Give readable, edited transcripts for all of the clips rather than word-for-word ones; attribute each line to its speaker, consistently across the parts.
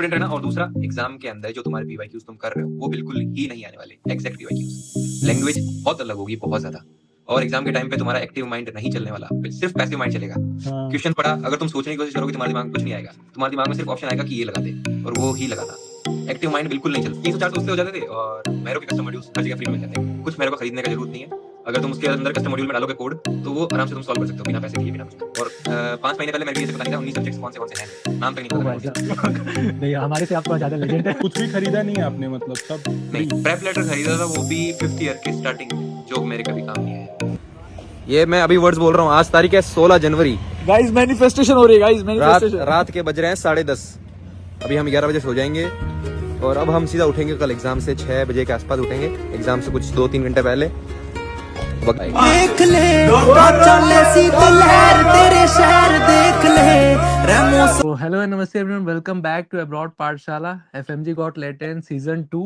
Speaker 1: Confident रहना, और दूसरा एग्जाम के अंदर जो तुम्हारे पीवाईक्यूज तुम कर रहे हो वो बिल्कुल ही नहीं आने वाले एग्जैक्ट पीवाईक्यूज। लैंग्वेज बहुत अलग होगी, बहुत ज्यादा। और एग्जाम के टाइम पे तुम्हारा एक्टिव माइंड नहीं चलने वाला, सिर्फ पैसिव माइंड चलेगा। क्वेश्चन पढ़ा, अगर तुम सोचने की कोशिश करोगे तुम्हारे दिमाग में कुछ नहीं आएगा, तुम्हारे दिमाग में सिर्फ ऑप्शन आएगा कि ये लगा दे, और वो ही लगाना। एक्टिव माइंड बिल्कुल नहीं चलता। 304 तो उससे हो जाते थे, और मैरो के कस्टम मॉड्यूल्स हर जगह फ्री में मिल जाते हैं। कुछ मैरो का खरीदने का जरूरत नहीं है। अगर तुम उसके अंदर कस्टम मॉड्यूल में डालोगे कोड, तो वो आराम से तुम सॉल्व कर सकते हो बिना पैसे दिए, बिना कुछ। और 5 महीने पहले मेरे को ये पता नहीं था 19 सब्जेक्ट्स कौन से हैं, नाम तक नहीं
Speaker 2: ओ
Speaker 1: पता
Speaker 2: भाई
Speaker 1: था।
Speaker 2: साहब नहीं, हमारे से आप थोड़ा ज्यादा लेजेंड है।
Speaker 3: कुछ भी खरीदा नहीं है आपने, मतलब सब
Speaker 1: नहीं, प्रेप लेटर खरीदा था, वो भी 5th ईयर के स्टार्टिंग में, जो मेरे कभी काम नहीं आया। ये मैं अभी वर्ड्स बोल रहा हूँ। आज तारीख है 16 जनवरी।
Speaker 4: गाइस मैनिफेस्टेशन हो रही है, गाइस मैनिफेस्टेशन।
Speaker 1: रात के बज रहे हैं 10:30। अभी हम 11 बजे सो जाएंगे, और अब हम सीधा उठेंगे कल एग्जाम से। 6 बजे के आसपास उठेंगे, एग्जाम से कुछ 2-3 घंटे पहले।
Speaker 5: देख ले चले शीतलहर तेरे शहर देख ले रेमो।
Speaker 2: तो हेलो एंड नमस्ते everyone, welcome back to abroad Pathshala FMG got latent season 2।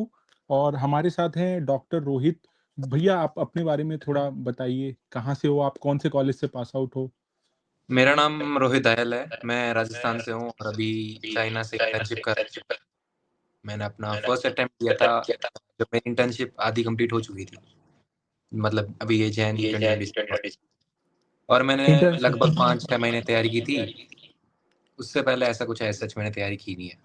Speaker 3: और हमारे साथ हैं डॉक्टर रोहित भैया। आप अपने बारे में थोड़ा बताइए, कहाँ से हो आप, कौन से कॉलेज से पास आउट हो?
Speaker 1: मेरा नाम रोहित दयाल है, मैं राजस्थान से हूँ और अभी चाइना से इंटर्नशिप कर रहा हूँ। मैंने अपना फर्स्ट अटेम्प्ट किया था जब मेरी इंटर्नशिप आधी कंप्लीट हो चुकी थी, मतलब अभी ये जैन 2020, और मैंने लगभग 5-6 महीने तैयारी की थी। उससे पहले ऐसा कुछ सच मैंने तैयारी की नहीं है।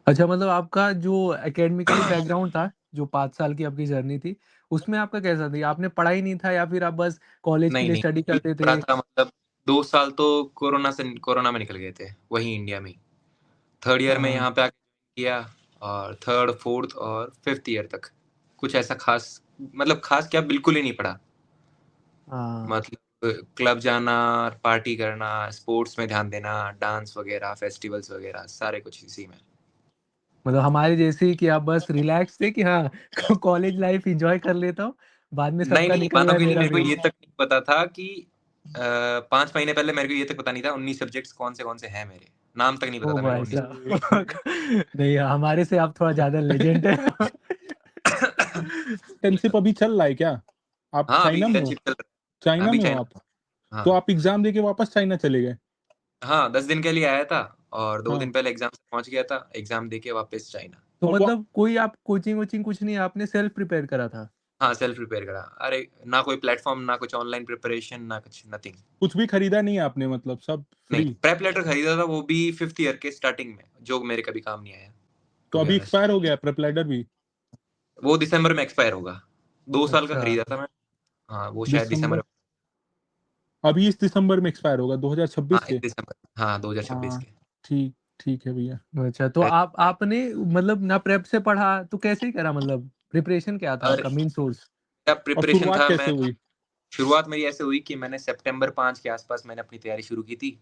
Speaker 2: अच्छा, मतलब आपका जो एकेडमिकली बैकग्राउंड था, जो 5 साल की आपकी जर्नी थी, उसमें आपका कैसा था? आपने पढ़ाई नहीं था या फिर आप बस कॉलेज के लिए
Speaker 1: नहीं,
Speaker 2: स्टडी करते
Speaker 1: पढ़ा
Speaker 2: थे?
Speaker 1: था, मतलब 2 साल तो कोरोना में निकल गए थे, वही इंडिया में। 3rd ईयर में यहाँ पे आके किया, और 3rd, 4th और 5th ईयर तक कुछ ऐसा खास, मतलब खास क्या, बिल्कुल ही नहीं पढ़ा। मतलब क्लब जाना, पार्टी करना, स्पोर्ट्स में ध्यान देना, डांस वगैरह, फेस्टिवल्स वगैरह, सारे कुछ इसी में।
Speaker 2: मतलब हमारे जैसे ही कि आप बस रिलैक्स थे कि हाँ कॉलेज लाइफ एंजॉय कर लेता हूँ, बाद में सबका
Speaker 1: नहीं,
Speaker 2: निकल रहा
Speaker 1: मानोगे
Speaker 2: है,
Speaker 1: नहीं,
Speaker 2: मेरा
Speaker 1: मेरे को
Speaker 2: भी।
Speaker 1: ये तक नहीं पता था कि 5 महीने पहले मेरे को ये तक पता नहीं था 19 सब्जेक्ट्स कौन से हैं मेरे, नाम तक नहीं पता
Speaker 2: ओ
Speaker 1: था मेरे
Speaker 2: भाई
Speaker 1: को 19।
Speaker 2: साहब नहीं, हमारे से आप थोड़ा ज्यादा लेजेंड है।
Speaker 3: इंटर्नशिप अभी चल रहा है क्या? आप
Speaker 1: हाँ, अभी
Speaker 3: चाइना में हो?
Speaker 1: इंटर्नशिप चल रहा
Speaker 3: चाइना
Speaker 1: अभी
Speaker 3: में हो
Speaker 1: चाइना।
Speaker 3: आप?
Speaker 1: हाँ
Speaker 3: तो आप एग्जाम देके वापस चाइना चले गए?
Speaker 1: हाँ, 10 दिन के लिए आया था, और 2 दिन
Speaker 3: हाँ।
Speaker 1: पहले एग्जाम से पहुंच गया था, एग्जाम देके वापस चाइना।
Speaker 2: तो
Speaker 3: और
Speaker 2: मतलब कोई आप कोचिंग वोचिंग कुछ नहीं, आपने सेल्फ प्रिपेयर करा था?
Speaker 1: हाँ, सेल्फ प्रिपेयर करा। अरे ना कोई प्लेटफॉर्म, ना कुछ ऑनलाइन प्रिपरेशन, ना कुछ, नथिंग।
Speaker 3: कुछ भी खरीदा नहीं है आपने, मतलब सब
Speaker 1: नहीं,
Speaker 3: फ्री?
Speaker 1: प्रेप लेटर खरीदा था, वो भी 5th ईयर के स्टार्टिंग में, जो मेरे कभी काम नहीं आया।
Speaker 3: तो
Speaker 1: To be
Speaker 3: अभी
Speaker 1: honest,
Speaker 3: एक्सपायर हो गया प्रेपलाइडर भी?
Speaker 1: वो दिसंबर में एक्सपायर होगा। 2 साल का
Speaker 2: अच्छा।
Speaker 1: खरीदा था मैं। हाँ, वो शायद
Speaker 3: दिसंबर?
Speaker 1: दिसंबर।
Speaker 3: अभी इस दिसंबर में एक्सपायर होगा 2026
Speaker 1: हाँ,
Speaker 3: के?
Speaker 1: इस दिसंबर, हाँ 2026
Speaker 3: हाँ,
Speaker 1: के।
Speaker 3: ठीक ठीक है भैया।
Speaker 2: अच्छा, तो आपने मतलब ना प्रेप से पढ़ा तो कैसे ही करा? मतलब प्रिपरेशन क्या था
Speaker 1: और
Speaker 2: आपका मेन सोर्स?
Speaker 1: क्या
Speaker 3: और
Speaker 1: प्रिपरेशन
Speaker 3: शुरुआत
Speaker 1: था,
Speaker 3: कैसे
Speaker 1: मैं
Speaker 3: हुई?
Speaker 1: शुरुआत मेरी ऐसे हुई कि मैंने सितंबर 5 के आसपास मैंने अपनी तैयारी शुरू की थी,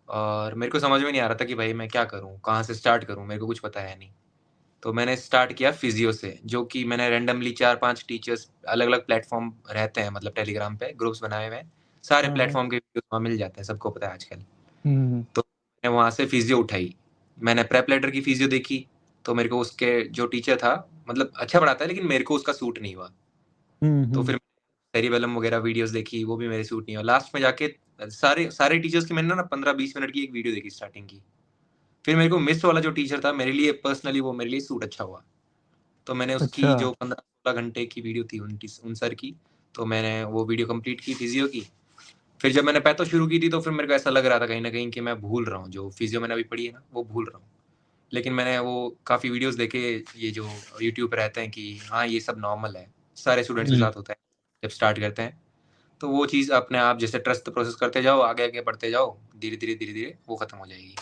Speaker 1: और मेरे को समझ में नहीं आ रहा था कि भाई मैं क्या करूँ, कहाँ से स्टार्ट करूँ, मेरे को कुछ पता है नहीं। तो मैंने स्टार्ट किया फिजियो से, जो कि मैंने रैंडमली 4-5 टीचर्स, अलग-अलग प्लेटफ़ॉर्म रहते हैं, मतलब टेलीग्राम पे ग्रुप्स बनाए हुए हैं। सारे
Speaker 3: हाँ, हाँ।
Speaker 1: प्लेटफ़ॉर्म के वीडियोज़ वहाँ मिल जाते हैं, सबको पता है आजकल।
Speaker 2: हुँ।
Speaker 1: तो मैंने वहाँ से फिजियो उठाई। मैंने प्रेप लेटर की फिजियो देखी, तो मेरे को उसके जो टीचर था, मतलब अच्छा पढ़ाता है, लेकिन मेरे को उसका सूट नहीं हुआ। तो फिर सेरिबेलम वगैरह वीडियोज़ देखी, वो भी मेरे सूट नहीं हुआ। लास्ट में जाके सारे सारे टीचर्स की मैंने ना 15-20 मिनट की एक वीडियो देखी स्टार्टिंग की। फिर मेरे को मिस वाला जो टीचर था, मेरे लिए पर्सनली वो मेरे लिए सूट अच्छा हुआ। तो मैंने उसकी
Speaker 2: अच्छा।
Speaker 1: जो 15-16 घंटे की वीडियो थी उन सर की, तो मैंने वो वीडियो कंप्लीट की फिजियो की। फिर जब मैंने पैथो शुरू की थी, तो फिर मेरे को ऐसा लग रहा था कहीं न कहीं कि मैं भूल रहा हूँ, जो फिजियो मैंने अभी पढ़ी है ना, वो भूल रहा हूँ। लेकिन मैंने वो काफ़ी वीडियोज़ देखे, ये जो यूट्यूब पे रहते हैं कि हाँ, ये सब नॉर्मल है, सारे स्टूडेंट्स के साथ होता है, जब स्टार्ट करते हैं। तो वो चीज़ अपने आप जैसे ट्रस्ट प्रोसेस करते जाओ, आगे-आगे बढ़ते जाओ, धीरे-धीरे वो खत्म हो जाएगी।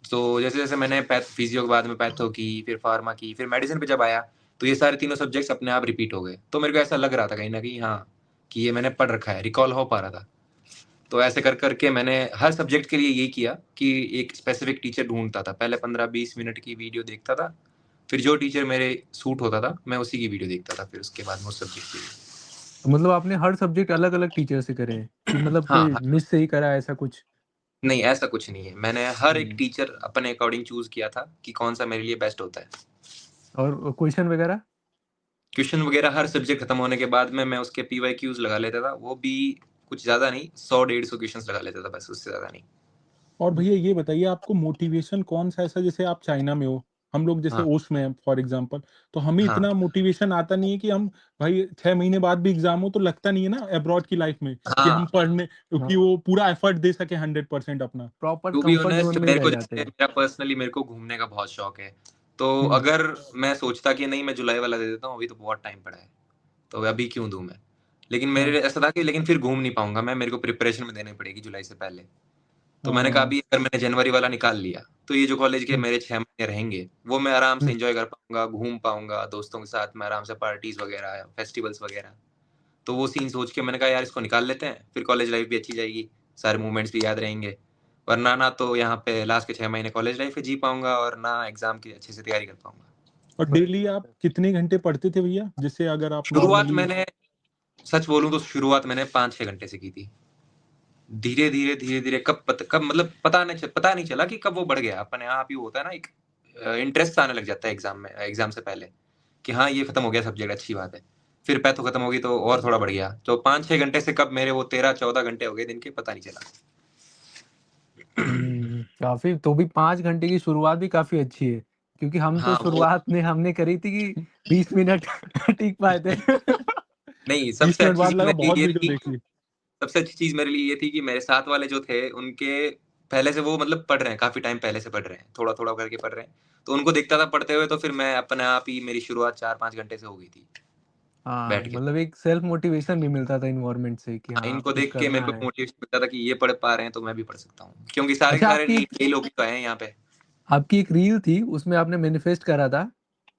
Speaker 1: तो जैसे-जैसे मैंने फिजियो के बाद में पैथो की, फिर फार्मा की, फिर मेडिसिन पे जब आया, तो ये सारे तीनों सब्जेक्ट्स अपने आप रिपीट हो गए। तो मेरे को ऐसा लग रहा था कहीं न कहीं, हाँ, कि ये मैंने पढ़ रखा है, रिकॉल हो पा रहा था। तो ऐसे कर के मैंने हर सब्जेक्ट के लिए यही किया कि एक स्पेसिफिक टीचर ढूँढता था। पहले 15-20 मिनट की वीडियो देखता था, फिर जो टीचर मेरे सूट होता था, मैं उसी की वीडियो देखता था फिर उसके बाद में उस सब्जेक्ट के लिए।
Speaker 2: तो मतलब आपने हर सब्जेक्ट अलग-अलग टीचर से करे हैं कि मतलब
Speaker 1: हाँ,
Speaker 2: कोई
Speaker 1: हाँ।
Speaker 2: मिस से ही करा है ऐसा कुछ?
Speaker 1: नहीं, ऐसा कुछ नहीं है। मैंने हर एक
Speaker 2: हुँ।
Speaker 1: टीचर अपने अकॉर्डिंग चूज़ किया था कि कौन-सा मेरे लिए बेस्ट होता है।
Speaker 2: और क्वेश्चन वगैरह?
Speaker 1: क्वेश्चन वगैरह हर सब्जेक्ट खत्म होने के बाद में मैं उसके पीवाईक्यूज़ लगा लेता था। वो भी कुछ ज़्यादा नहीं, 100-150 क्वेश्चंस लगा लेता था बस, उससे ज़्यादा नहीं।
Speaker 3: और भैया ये बताइए आपको मोटिवेशन कौन-सा ऐसा, जैसे आप चाइना में हो, हम लोग जैसे
Speaker 1: हाँ,
Speaker 3: ओस में हैं फॉर एग्ज़ाम्पल, तो हमें
Speaker 1: हाँ,
Speaker 3: इतना मोटिवेशन आता नहीं है कि हम भाई 6 महीने बाद भी एग्ज़ाम हो तो लगता नहीं है ना अब्रॉड की लाइफ़ में कि हम
Speaker 1: हाँ,
Speaker 3: पढ़ने,
Speaker 2: हाँ,
Speaker 3: कि वो पूरा एफर्ट दे सकें 100% अपना।
Speaker 2: Proper
Speaker 1: to be
Speaker 2: comfort
Speaker 1: honest
Speaker 2: zone में ही
Speaker 1: मेरे
Speaker 2: रह
Speaker 1: को
Speaker 2: जाते
Speaker 1: जैसे
Speaker 2: हैं।
Speaker 1: मेरे को घूमने का बहुत शौक है। तो
Speaker 3: हुँ,
Speaker 1: अगर मैं सोचता कि नहीं मैं जुलाई वाला दे देता हूँ, अभी तो बहुत टाइम पड़ा है, तो अभी क्यों दूँ मैं? लेकिन
Speaker 3: हाँ,
Speaker 1: मेरे ऐसा था कि लेकिन फिर घूम नहीं पाऊँगा मैं, मेरे को प्रिपरेशन में देनी पड़ेगी जुलाई से पहले। तो मैंने कहा
Speaker 3: हाँ,
Speaker 1: अभी अगर मैंने जनवरी वाला निकाल लिया, तो ये जो कॉलेज के
Speaker 3: हुँ,
Speaker 1: मेरे 6 महीने रहेंगे, वो मैं आराम से
Speaker 3: हुँ।
Speaker 1: एन्जॉय कर पाऊँगा, घूम पाऊँगा, दोस्तों के साथ मैं आराम से पार्टीज़ वगैरह, फेस्टिवल्स वगैरह। तो वो सीन सोच के मैंने कहा यार इसको निकाल लेते हैं, फिर कॉलेज लाइफ़ भी अच्छी जाएगी, सारे मोमेंट्स भी याद रहेंगे। वरना ना तो यहाँ पे लास्ट के 6 महीने कॉलेज लाइफ़ जी पाऊँगा और ना एग्ज़ाम की अच्छे से तैयारी कर पाऊँगा।
Speaker 3: और डेली आप कितने घंटे पढ़ते थे भैया? जैसे अगर आप
Speaker 1: शुरुआत
Speaker 3: नॉर्मली
Speaker 1: मैंने सच बोलूँ तो शुरुआत मैंने 5-6 घंटे से की थी। धीरे-धीरे कब मतलब पता नहीं चला कि कब वो बढ़ गया। अपने आप ही होता है ना एक इंटरेस्ट आने लग जाता है एग्ज़ाम से पहले, कि हाँ, ये खत्म हो गया सब्जेक्ट अच्छी बात है। फिर पैथो खत्म होगी तो और थोड़ा बढ़ गया। तो 5-6 घंटे से कब मेरे वो 13-14 घंटे हो गए दिन के पता नहीं चला।
Speaker 2: काफ़ी तो भी 5 घंटे की शुरुआत भी काफ़ी अच्छी है, क्योंकि हम तो
Speaker 1: हाँ, वो
Speaker 2: शुरुआत में हमने करी थी कि 20 मिनट टिक पाए थे।
Speaker 1: नहीं
Speaker 3: 20
Speaker 1: सबसे
Speaker 3: मिनट
Speaker 1: अच्छी
Speaker 3: बाद
Speaker 1: चीज़
Speaker 3: लगा
Speaker 1: मेरे
Speaker 3: बहुत
Speaker 1: लिए ये
Speaker 3: वीडियो
Speaker 1: थी
Speaker 3: देख ली।
Speaker 1: सबसे अच्छी चीज़ मेरे लिए ये थी कि मेरे साथ वाले जो थे उनके पहले से वो मतलब पढ़ रहे हैं, काफ़ी टाइम पहले से पढ़ रहे हैं, थोड़ा-थोड़ा करके पढ़ रहे हैं। तो उनको देखता था पढ़ते हुए तो फिर मैं अपने आप ही मेरी शुरुआत 4-5 घंटे से हो गई थी,
Speaker 2: हाँ,
Speaker 1: बैठ के।
Speaker 2: मतलब एक सेल्फ मोटिवेशन भी मिलता था एनवायरनमेंट से कि
Speaker 1: हाँ,
Speaker 2: हाँ,
Speaker 1: इनको
Speaker 2: कुछ
Speaker 1: देख के मेरे
Speaker 2: करना
Speaker 1: को
Speaker 2: है।
Speaker 1: मोटिवेशन मिलता था कि ये पढ़ पा रहे हैं तो मैं भी पढ़ सकता हूँ। क्योंकि सारे के
Speaker 2: अच्छा
Speaker 1: सारे नीट के ही लोग ही तो आए हैं यहाँ पे।
Speaker 2: आपकी एक रील थी, उसमें आपने मैनिफेस्ट करा था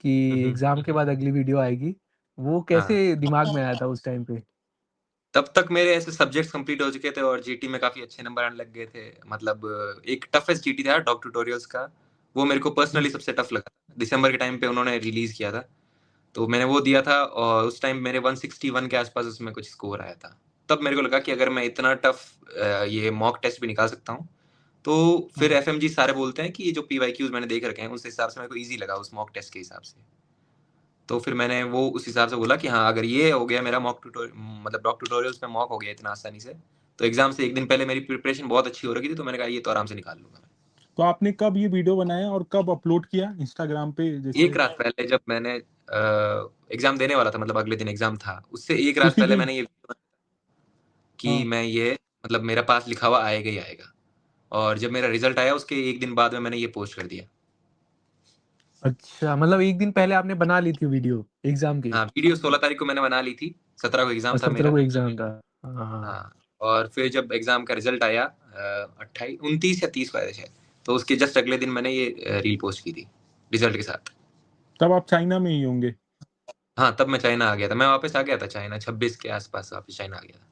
Speaker 2: कि
Speaker 1: हुँ, हुँ।
Speaker 2: एग्ज़ाम के बाद अगली वीडियो आएगी। वो
Speaker 1: हाँ,
Speaker 2: कैसे दिमाग में आया था उस टाइम पे?
Speaker 1: तब तक मेरे ऐसे सब्जेक्ट्स कंप्लीट हो चुके थे और जीटी में काफ़ी अच्छे नंबर आने लग गए थे। मतलब एक टफेस्ट जीटी था डॉग ट्यूटोरियल्स का, वो मेरे को
Speaker 3: हुँ,
Speaker 1: पर्सनली सबसे टफ लगा। दिसंबर के टाइम पे उन्होंने रिलीज़ किया था। तो मैंने वो दिया था और उस टाइम मेरे 161 के आस-पास उसमें कुछ स्कोर आया था। तब मेरे को लगा कि अगर मैं इतना टफ ये मॉक टेस्ट भी निकाल सकता हूँ, तो फिर
Speaker 3: हाँ।
Speaker 1: एफएमजी सारे बोलते हैं कि ये जो पीवाईक्यूज़ मैंने देख रखे हैं, उस हिसाब से मेरे को ईज़ी लगा उस मॉक टेस्ट के हिसाब से। तो फिर मैंने वो उस हिसाब से बोला कि हाँ, अगर ये हो गया मेरा मतलब डॉग ट्यूटोरियल्स में मॉक हो गया इतना आसानी से, तो एग्ज़ाम से 1 दिन पहले मेरी प्रिपरेशन बहुत अच्छी हो रखी थी, तो मैंने कहा ये तो आराम से निकाल लूँगा मैं।
Speaker 3: तो आपने कब ये वीडियो बनाया और कब अपलोड किया इंस्टाग्राम पे
Speaker 1: एक
Speaker 3: जैसे?
Speaker 1: रात पहले जब मैंने एग्ज़ाम देने वाला था मतलब अगले दिन एग्ज़ाम था, उससे 1 रात
Speaker 3: उसी
Speaker 1: पहले
Speaker 3: दिन?
Speaker 1: मैंने ये वीडियो बनाया कि
Speaker 3: हाँ।
Speaker 1: मैं ये मतलब मेरा पास लिखा हुआ आएगा ही आएगा और जब मेरा रिज़ल्ट आया उसके 1 दिन बाद में मैंने ये पोस्ट कर दिया।
Speaker 2: अच्छा, मतलब 1 दिन पहले आपने बना ली थी वीडियो एग्ज़ाम की
Speaker 1: हाँ, वीडियो 16 तारीख को मैंने बना ली थी, 17 को एग्ज़ाम
Speaker 2: और
Speaker 1: था
Speaker 2: 17
Speaker 1: मेरा।
Speaker 2: को एग्ज़ाम था। हाँ,
Speaker 1: हाँ, और फिर जब एग्ज़ाम का रिज़ल्ट आया 29 या 30 को आया था शायद, तो उसके जस्ट अगले दिन मैंने ये रील पोस्ट की थी, रिज़ल्ट के साथ।
Speaker 3: तब आप चाइना में ही होंगे?
Speaker 1: हाँ, तब मैं चाइना आ गया था, मैं वापस आ गया था चाइना 26 के आस-पास वापस चाइना आ गया था।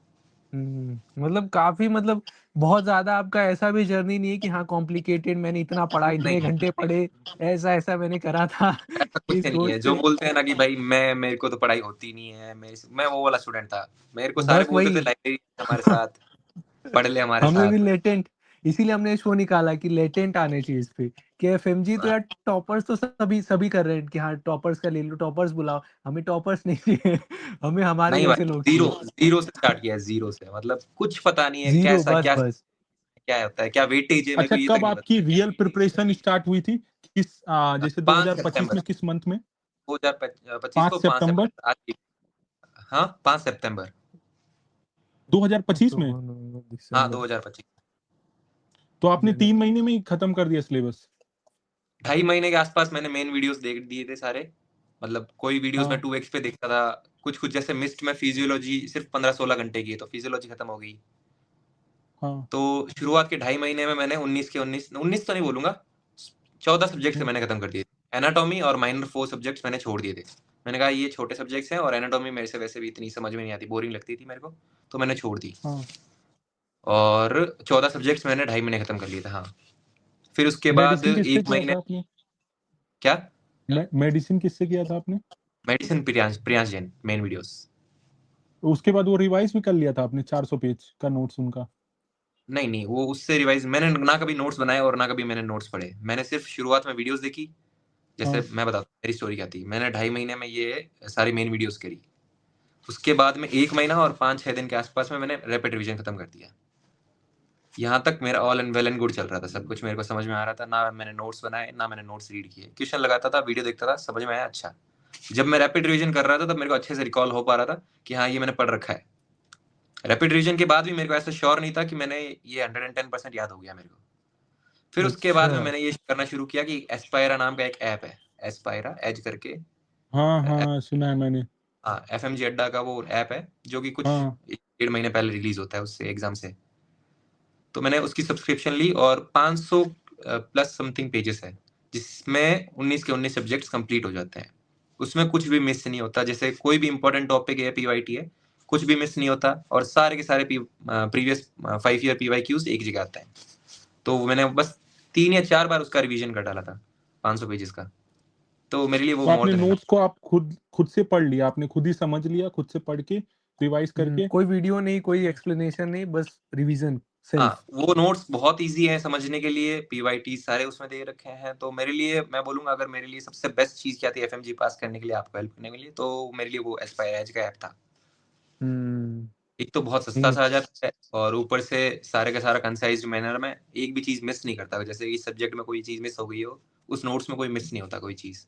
Speaker 2: मतलब काफ़ी मतलब बहुत ज़्यादा आपका ऐसा भी जर्नी नहीं है कि हाँ कॉम्प्लिकेटेड मैंने इतना पढ़ा,
Speaker 1: नहीं,
Speaker 2: इतने घंटे पढ़े, ऐसा मैंने करा था
Speaker 1: ऐसा कुछ
Speaker 2: इस
Speaker 1: नहीं
Speaker 2: कोर्स
Speaker 1: है, जो
Speaker 2: पे।
Speaker 1: बोलते हैं ना कि भाई मेरे को तो पढ़ाई होती नहीं है, मैं वो वाला स्टूडेंट था। मेरे को सारे
Speaker 2: बस
Speaker 1: बोलते थे
Speaker 2: वही
Speaker 1: लाइब्रेरी हमारे साथ, पढ़ ले हमारे
Speaker 2: हमें भी
Speaker 1: साथ।
Speaker 2: लेटेंट इसीलिए हमने शो निकाला कि लेटेंट आने चाहिए इस पे कि एफएमजी तो
Speaker 1: हाँ,
Speaker 2: यार टॉपर्स तो सभी सभी कर रहे हैं कि हाँ टॉपर्स का ले लो, टॉपर्स बुलाओ, हमें टॉपर्स नहीं चाहिए हमें हमारे
Speaker 1: नहीं
Speaker 2: जैसे
Speaker 1: भाई
Speaker 2: लोग
Speaker 1: ज़ीरो
Speaker 2: चाहिए।
Speaker 1: ज़ीरो से स्टार्ट किया है, ज़ीरो से मतलब कुछ पता नहीं है
Speaker 2: ज़ीरो
Speaker 1: कैसा
Speaker 2: बस,
Speaker 1: क्या
Speaker 2: बस।
Speaker 1: क्या होता है, क्या वेटेज है, मेरे को
Speaker 3: अच्छा,
Speaker 1: ये तक
Speaker 3: कब
Speaker 1: नहीं
Speaker 3: आपकी
Speaker 1: पता।
Speaker 3: रियल प्रिपरेशन स्टार्ट हुई थी? जैसे
Speaker 1: 5
Speaker 3: 2025
Speaker 1: सितंबर
Speaker 3: में किस मंथ में?
Speaker 1: 2025
Speaker 3: 5
Speaker 1: को 5
Speaker 3: सितंबर
Speaker 1: सितंबर आज की हाँ, 5 सितंबर
Speaker 3: 2025 में?
Speaker 2: अक्टूबर, नवंबर,
Speaker 1: हाँ,
Speaker 2: दिसंबर,
Speaker 1: 2025
Speaker 3: तो आपने 3
Speaker 2: जनवरी।
Speaker 3: महीने में ही खत्म कर दिया सिलेबस?
Speaker 1: 2.5 महीने के आसपास मैंने मेन वीडियोज़ देख दिए थे सारे। मतलब कोई वीडियोज़ मैं
Speaker 3: हाँ,
Speaker 1: 2x पे देखता था, कुछ-कुछ जैसे मिस्ट में फिजियोलॉजी सिर्फ़ 15-16 घंटे की है, तो फिजियोलॉजी खत्म हो गई।
Speaker 3: हाँ।
Speaker 1: तो शुरुआत के 2.5 महीने में मैंने 19 के 19 तो नहीं बोलूँगा, 14 सब्जेक्ट्स
Speaker 3: हुँ,
Speaker 1: मैंने खत्म कर दिए। एनाटॉमी और माइनर 4 सब्जेक्ट्स मैंने छोड़ दिए थे। मैंने कहा ये छोटे सब्जेक्ट्स हैं और एनाटॉमी मेरे से वैसे भी इतनी समझ में नहीं आती, बोरिंग लगती थी मेरे को, तो मैंने छोड़ दी।
Speaker 3: हाँ।
Speaker 1: और 14 सब्जेक्ट्स मैंने 2.5 महीने खत्म कर लिए थे, हाँ। फिर उसके बाद
Speaker 3: मेडिसिन किससे
Speaker 1: 1
Speaker 3: किया
Speaker 1: महीने
Speaker 3: था आपने?
Speaker 1: क्या?
Speaker 3: मेडिसिन किससे किया था आपने?
Speaker 1: Medicine Priyansh Jain, main videos.
Speaker 3: उसके बाद वो रिवाइज़ भी कर लिया था आपने 400 पेज का नोट्स उनका?
Speaker 1: नहीं, नहीं, वो उससे रिवाइज़ मैंने ना कभी नोट्स बनाए और ना कभी मैंने नोट्स पढ़े। मैंने सिर्फ़ शुरुआत में वीडियोज़ देखी, जैसे
Speaker 3: हाँ।
Speaker 1: मैं बताता हूँ मेरी स्टोरी क्या थी। मैंने 2.5 महीने में ये सारी मेन वीडियोज़ करी। उसके बाद में 1 महीना और 5-6 दिन के आस-पास में मैंने रैपिड रिवीजन खत्म कर दिया। यहाँ तक मेरा all and well and good चल रहा था, सब कुछ मेरे को समझ में आ रहा था, ना मैंने नोट्स बनाए ना मैंने नोट्स रीड किए, क्वेश्चन लगाता था, वीडियो देखता था, समझ में आया। अच्छा, जब मैं रैपिड रिवीजन कर रहा था तब मेरे को अच्छे से रिकॉल हो पा रहा था कि हाँ ये मैंने पढ़ रखा है। रैपिड रिवीजन के बाद भी मेरे को ऐसा श्योर नहीं था कि मैंने ये 110% याद हो गया मेरे को। फिर उसके बाद में
Speaker 2: अच्छा
Speaker 1: मैंने ये करना शुरू किया कि एस्पायरा नाम का एक ऐप है, एस्पायरा एज करके,
Speaker 3: हाँ सुना है मैंने।
Speaker 1: हाँ FMG अड्डा का वो ऐप है जो कि कुछ
Speaker 3: हाँ
Speaker 1: 1.5 महीने पहले रिलीज होता है उससे एग्जाम से। तो मैंने उसकी सब्सक्रिप्शन ली और 500 प्लस समथिंग पेजेस है जिसमें 19 के 19 सब्जेक्ट्स कंप्लीट हो जाते हैं। उसमें कुछ भी मिस नहीं होता, जैसे कोई भी इंपॉर्टेंट टॉपिक है PYT है, कुछ भी मिस नहीं होता, और सारे के सारे प्रीवियस 5 ईयर PYQs एक जगह आते हैं। तो मैंने बस 3 या 4 बार उसका रिवीजन कर डाला था 500 पेजेस का, तो मेरे लिए वो
Speaker 3: तो
Speaker 1: मोर
Speaker 3: आपने
Speaker 1: देन
Speaker 3: नोट्स को आप खुद से पढ़ लिया, आपने खुद ही समझ लिया, खुद से पढ़ के रिवाइज करके।
Speaker 2: कोई वीडियो नहीं, कोई एक्सप्लेनेशन नहीं, बस रिवीजन
Speaker 1: हाँ,
Speaker 2: सेल्फ।
Speaker 1: वो नोट्स बहुत इजी है समझने के लिए, PYT सारे उसमें दे रखे हैं। तो मेरे लिए, मैं बोलूंगा अगर मेरे लिए सबसे बेस्ट चीज क्या थी FMG पास करने के लिए, आपको हेल्प करने के लिए, तो मेरे लिए वो एस्पायर एज का ऐप था। एक तो बहुत सस्ता सा आ जाता है और ऊपर से सारे का सारा कंसाइज्ड मैनर में, एक भी चीज मिस नहीं करता। जैसे इस सब्जेक्ट में कोई चीज मिस हो गई हो, उस नोट्स में कोई मिस नहीं होता कोई चीज,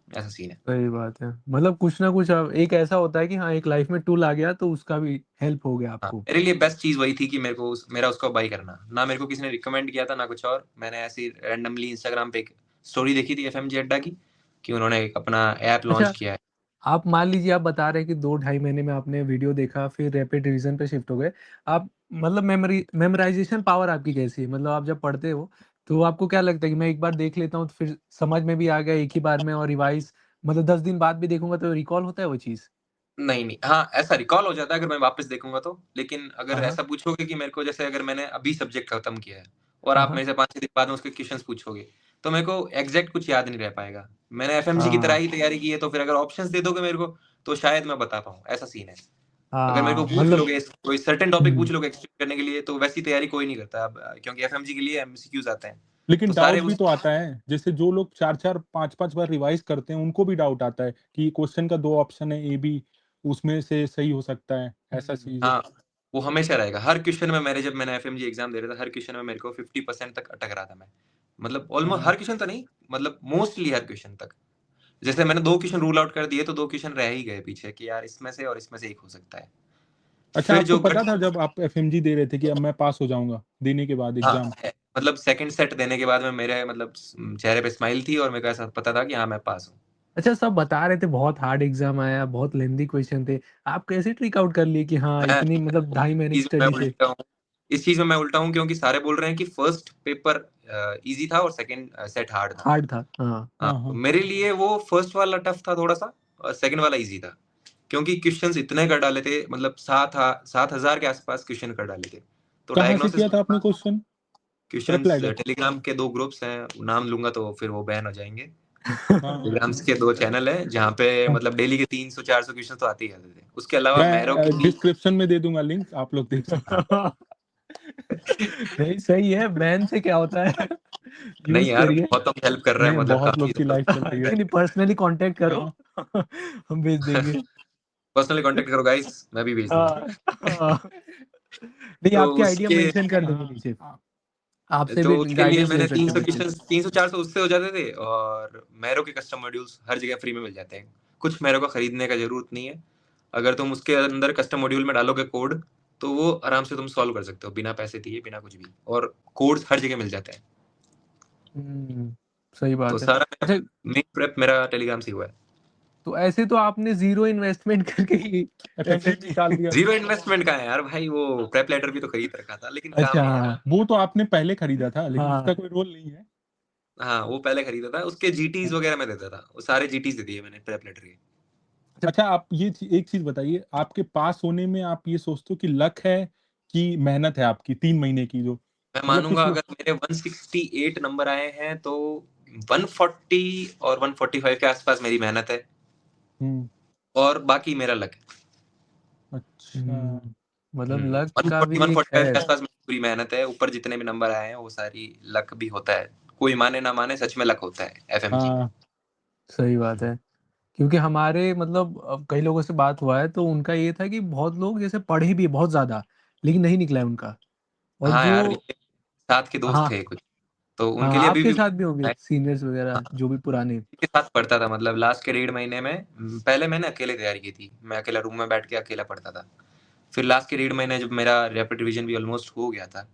Speaker 1: ऐसा सीन है।
Speaker 2: सही बात है, मतलब कुछ ना कुछ एक ऐसा होता है कि हाँ एक लाइफ में टूल आ गया तो उसका भी हेल्प हो गया
Speaker 1: हाँ,
Speaker 2: आपको।
Speaker 1: मेरे लिए बेस्ट चीज वही थी कि मेरे को मेरा उसको बाई करना, ना मेरे को किसी ने रिकमेंड किया था ना कुछ और। मैंने ऐसी रैंडमली इंस्टाग्राम पे एक स्टोरी देखी थी FMG अड्डा की कि उन्होंने एक अपना ऐप लॉन्च
Speaker 2: अच्छा,
Speaker 1: किया है।
Speaker 2: आप मान लीजिए आप बता रहे हैं कि 2 ढाई महीने में आपने वीडियो देखा, फिर रैपिड रिवीजन पे शिफ्ट हो गए। आप मतलब मेमोराइजेशन पावर आपकी कैसी है? मतलब आप जब पढ़ते हो तो आपको क्या लगता है कि मैं एक बार देख लेता हूँ तो फिर समझ में भी आ गया एक ही बार में, और रिवाइज मतलब 10 दिन बाद भी देखूंगा तो रिकॉल होता है वो चीज़?
Speaker 1: नहीं, हाँ, ऐसा रिकॉल हो जाता है अगर मैं वापस देखूंगा तो। लेकिन अगर
Speaker 2: हाँ,
Speaker 1: ऐसा पूछोगे कि मेरे को, जैसे अगर मैंने अभी सब्जेक्ट खत्म किया है और
Speaker 2: हाँ,
Speaker 1: आप
Speaker 2: हाँ,
Speaker 1: मेरे से 5-6 दिन बाद में उसके क्वेश्चंस पूछोगे, तो मेरे को एग्जैक्ट कुछ याद नहीं रह पाएगा। मैंने FMG की तरह
Speaker 2: हाँ,
Speaker 1: ही तैयारी की है, तो फिर अगर ऑप्शंस दे दोगे मेरे को तो शायद मैं बता पाऊँ, ऐसा सीन है। अगर मेरे को
Speaker 2: हाँ,
Speaker 1: पूछ
Speaker 2: मतलब
Speaker 1: लोगे कोई सर्टेन टॉपिक
Speaker 2: हुँ,
Speaker 1: पूछ लोगे एक्सप्लेन करने के लिए, तो वैसी तैयारी कोई नहीं करता अब, क्योंकि FMG के लिए MCQs आते हैं।
Speaker 3: लेकिन
Speaker 1: तो सारे
Speaker 3: डाउट भी
Speaker 1: उस
Speaker 3: तो आता है, जैसे जो लोग 4-4 5-5 बार रिवाइज करते हैं उनको भी डाउट आता है कि क्वेश्चन का 2 ऑप्शन है ए बी, उसमें से सही हो सकता है, ऐसा चीज है।
Speaker 1: हाँ, वो हमेशा रहेगा। हर क्वेश्चन में जब मैंने FMG एग्जाम दे रहा था, हर क्वेश्चन में मेरे को 50% तक अटक रहा था मैं। मतलब ऑलमोस्ट
Speaker 3: हाँ।
Speaker 1: हर क्वेश्चन तो नहीं, मतलब मोस्टली हर क्वेश्चन तक। जैसे मैंने 2 क्वेश्चन रूल आउट कर दिए तो 2 क्वेश्चन रह ही गए पीछे कि यार इसमें से और इसमें से एक हो सकता है।
Speaker 3: अच्छा,
Speaker 1: फिर
Speaker 3: आपको
Speaker 1: जो
Speaker 3: पता था जब आप FMG दे रहे थे कि अब मैं पास हो जाऊंगा देने के बाद
Speaker 1: हाँ,
Speaker 3: एग्जाम?
Speaker 1: मतलब सेकंड सेट देने के बाद में मेरे मतलब चेहरे पे स्माइल थी और मेरे को ऐसा पता था कि हाँ मैं पास हूँ।
Speaker 2: अच्छा, सब बता रहे थे बहुत हार्ड एग्ज़ाम आया, बहुत लेंथी क्वेश्चन थे। आप कैसे ट्रिक आउट कर लिए कि हाँ,
Speaker 1: मैं
Speaker 2: इतनी मतलब ढाई महीने की
Speaker 1: चीज़ में
Speaker 2: स्टडी से?
Speaker 1: उल्टा हूँ, इस चीज़ में मैं उल्टा हूँ क्योंकि सारे बोल रहे हैं कि फर्स्ट पेपर ईज़ी था और सेकंड सेट हार्ड था।
Speaker 2: हार्ड था, हाँ।
Speaker 1: हाँ,
Speaker 3: हाँ
Speaker 1: तो
Speaker 3: हाँ।
Speaker 1: मेरे लिए वो फर्स्ट वाला टफ था थोड़ा-सा और सेकंड वाला ईज़ी था। क्योंकि क्वेश्चन्स इतने कर डाले थे, मतलब 7,000 के आस-पास क्वेश्चन कर डाले थे। तो
Speaker 3: कहाँ से
Speaker 1: डायग्नोसिस
Speaker 3: किया था आपने question? Prep
Speaker 1: questions
Speaker 3: ladder?
Speaker 1: Telegram के 2 ग्रुप्स हैं, नाम लूँगा तो फिर वो बैन हो जाएँगे।
Speaker 3: हाँ।
Speaker 1: टेलीग्राम्स के 2 चैनल हैं जहाँ पे
Speaker 3: हाँ।
Speaker 1: मतलब डेली के 300-400 क्वेश्चन तो आते ही आते थे। उसके अलावा मैरो
Speaker 3: मैं
Speaker 1: की
Speaker 3: डिस्क्रिप्शन में दे दूंगा लिंक, आप लोग देख सकते हैं।
Speaker 2: नहीं, सही है, बैन से क्या होता है?
Speaker 1: नहीं
Speaker 2: यूज़
Speaker 1: यार,
Speaker 2: करिए।
Speaker 1: बहुत लोग हेल्प कर रहे हैं,
Speaker 3: नहीं,
Speaker 1: मतलब
Speaker 3: बहुत
Speaker 1: काफ़ी
Speaker 3: लोग की लाइफ चल रही है।
Speaker 2: नहीं, पर्सनली कॉन्टैक्ट करो।
Speaker 3: हाँ।
Speaker 2: हम भेज देंगे।
Speaker 1: पर्सनली कॉन्टैक्ट करो गाइस, मैं भी भेज दूँगा।
Speaker 2: हाँ, हाँ। नहीं,
Speaker 1: तो
Speaker 2: आपके आइडिया
Speaker 1: उसके
Speaker 2: मेंशन कर देंगे नीचे। आपसे
Speaker 1: तो
Speaker 2: भी
Speaker 1: उसके लिए
Speaker 2: गाइडेंस ले
Speaker 1: मैंने
Speaker 2: सकते हैं
Speaker 1: 300
Speaker 2: बिल्कुल।
Speaker 1: क्वेश्चन 300-400 उससे हो जाते थे और मैरो के कस्टम मॉड्यूल्स हर जगह फ्री में मिल जाते हैं। कुछ मैरो का खरीदने का ज़रूरत नहीं है। अगर तुम उसके अंदर कस्टम मॉड्यूल में डालोगे कोड, तो वो आराम से तुम सॉल्व कर सकते हो बिना पैसे दिए, बिना कुछ भी, और कोड्स हर जगह मिल जाते हैं।
Speaker 2: सही
Speaker 1: तो
Speaker 2: बात है।
Speaker 1: सारा
Speaker 2: अच्छा,
Speaker 1: मेन प्रेप मेरा टेलीग्राम से हुआ है।
Speaker 2: तो ऐसे तो आपने ज़ीरो इन्वेस्टमेंट करके ही
Speaker 3: FMG
Speaker 2: FMG
Speaker 3: निकाल दिया।
Speaker 1: ज़ीरो इन्वेस्टमेंट का है यार भाई, वो प्रेप लेटर भी तो खरीद रखा था, लेकिन काम
Speaker 2: अच्छा,
Speaker 1: नहीं आया।
Speaker 2: हाँ,
Speaker 3: वो तो आपने पहले खरीदा था, लेकिन
Speaker 2: हाँ।
Speaker 3: उसका कोई रोल नहीं है।
Speaker 1: हाँ, वो पहले खरीदा था, उसके जीटीज़ वगैरह मैं देता था। वो सारे जीटीज़ दे दिए मैंने प्रेप लेटर के।
Speaker 3: अच्छा, आप ये एक चीज बताइए, आपके पास होने में आप ये सोचते हो कि लक है कि मेहनत है आपकी 3 महीने की जो,
Speaker 1: मैं
Speaker 3: मतलब
Speaker 1: मानूँगा
Speaker 3: कुछ लोग।
Speaker 1: अगर मेरे 168 नंबर आए हैं तो 140 और 145 के आस-पास मेरी मेहनत है
Speaker 3: हुँ।
Speaker 1: और बाकी मेरा लक है।
Speaker 3: अच्छा।
Speaker 2: मतलब लक का भी
Speaker 1: 140
Speaker 2: एक
Speaker 1: 145
Speaker 2: है।
Speaker 1: के आस-पास मेरी पूरी मेहनत है। ऊपर जितने भी नंबर आए हैं वो सारी लक भी होता है। कोई माने ना माने, सच में लक होता है FMG में।
Speaker 3: हाँ।
Speaker 2: सही बात है। क्योंकि हमारे मतलब कई लोगों से बात हुआ है तो उनका ये था कि बहुत लोग जैसे पढ़े भी बहुत ज़्यादा, लेकिन नहीं निकला है उनका। और
Speaker 1: हाँ यार,
Speaker 2: जो
Speaker 1: ये साथ के दोस्त
Speaker 2: हाँ,
Speaker 1: थे कुछ, तो उनके
Speaker 2: हाँ,
Speaker 1: लिए अभी
Speaker 2: आपके
Speaker 1: भी
Speaker 2: साथ भी होंगे
Speaker 1: हाँ,
Speaker 2: सीनियर्स वगैरह जो भी पुराने।
Speaker 1: के साथ पढ़ता था, मतलब लास्ट के 1.5 महीने में पहले मैंने अकेले तैयारी की थी, मैं अकेला रूम में बैठ के अकेला पढ़ता था। फिर लास्ट के 1.5 महीने जब मेरा रैपिड रिवीजन भी ऑलमोस्ट हो गया था,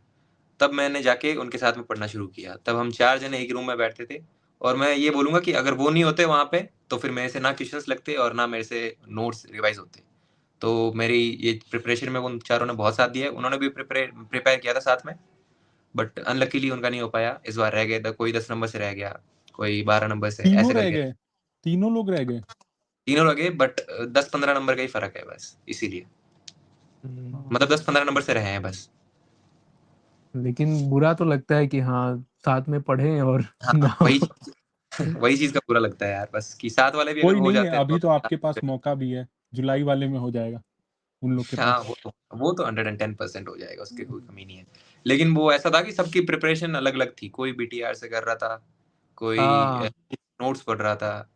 Speaker 1: तब मैंने जाके उनके साथ में पढ़ना शुरू किया। तब हम 4 जने एक रूम में बैठते थे, और मैं ये बोलूँगा कि अगर वो नहीं होते वहाँ पे, तो फिर मेरे से ना क्वेश्चंस लगते और ना मेरे से नोट्स रिवाइज़ होते। तो मेरी ये प्रिपरेशन में उन चारों ने बहुत साथ दिया है, उन्होंने भी प्रिपेयर किया था साथ में, बट अनलकीली उनका नहीं हो पाया। इस बार रह गए, कोई 10 नंबर से रह गया, कोई 12 नंबर से,
Speaker 3: तीनों
Speaker 1: ऐसे
Speaker 3: रह
Speaker 1: करके
Speaker 3: गए, तीनों लोग रह गए।
Speaker 1: तीनों लगे, बट 10-15 नंबर का ही फ़र्क है बस, इसीलिए। मतलब 10-15 नंबर से रहे हैं बस।
Speaker 2: लेकिन बुरा तो लगता है कि हाँ, साथ में पढ़े और
Speaker 1: हाँ,
Speaker 2: ना
Speaker 1: वही
Speaker 2: हो।
Speaker 1: वही चीज़ का बुरा लगता है यार बस, कि साथ वाले भी अगर
Speaker 3: कोई
Speaker 1: हो
Speaker 3: नहीं है,
Speaker 1: जाते
Speaker 3: अभी तो आपके पास
Speaker 1: तो
Speaker 3: मौका भी है, जुलाई वाले में हो जाएगा उन लोग के
Speaker 1: हाँ,
Speaker 3: पास।
Speaker 1: वो तो 110% हो जाएगा, उसकी कोई कमी नहीं है। लेकिन वो ऐसा था कि सबकी प्रिपरेशन अलग-अलग थी, कोई बीटीआर से कर रहा था, कोई
Speaker 2: हाँ,
Speaker 1: नोट्स पढ़ रहा था,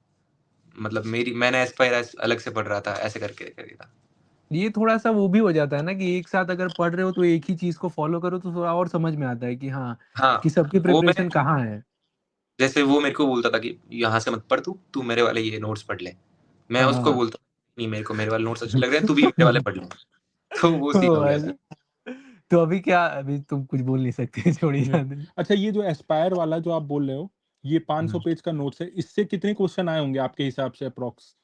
Speaker 1: मतलब मैंने एस्पायर अलग से पढ़ रहा था, ऐसे करके था।
Speaker 2: ये थोड़ा-सा वो भी हो जाता है ना कि एक साथ अगर पढ़ रहे हो तो एक ही चीज़ को फ़ॉलो करो तो थोड़ा और समझ में आता है कि हाँ,
Speaker 1: हाँ,
Speaker 2: कि सबकी
Speaker 1: वो मैं
Speaker 2: प्रिपरेशन कहाँ है।
Speaker 1: जैसे वो मेरे को बोलता था कि यहाँ से मत पढ़ तू मेरे वाले ये नोट्स पढ़ ले। मैं उसको
Speaker 2: हाँ।
Speaker 1: बोलता नहीं, मेरे को मेरे वाले नोट्स अच्छे लग रहे हैं, तू भी मेरे वाले पढ़ ले। तो वो सीन हो गया था।
Speaker 2: तो अभी क्या अभी तुम कुछ बोल नहीं सकते छोड़िए
Speaker 3: नहीं।
Speaker 2: जाने दो।
Speaker 3: अच्छा, ये जो एस्पायर वाला जो आप बोल रहे हो, ये 500
Speaker 2: हुँ।
Speaker 3: पेज का नोट्स है, इससे कितने क्वेश्चन आए होंगे आपके हिसाब से अप्रॉक्स?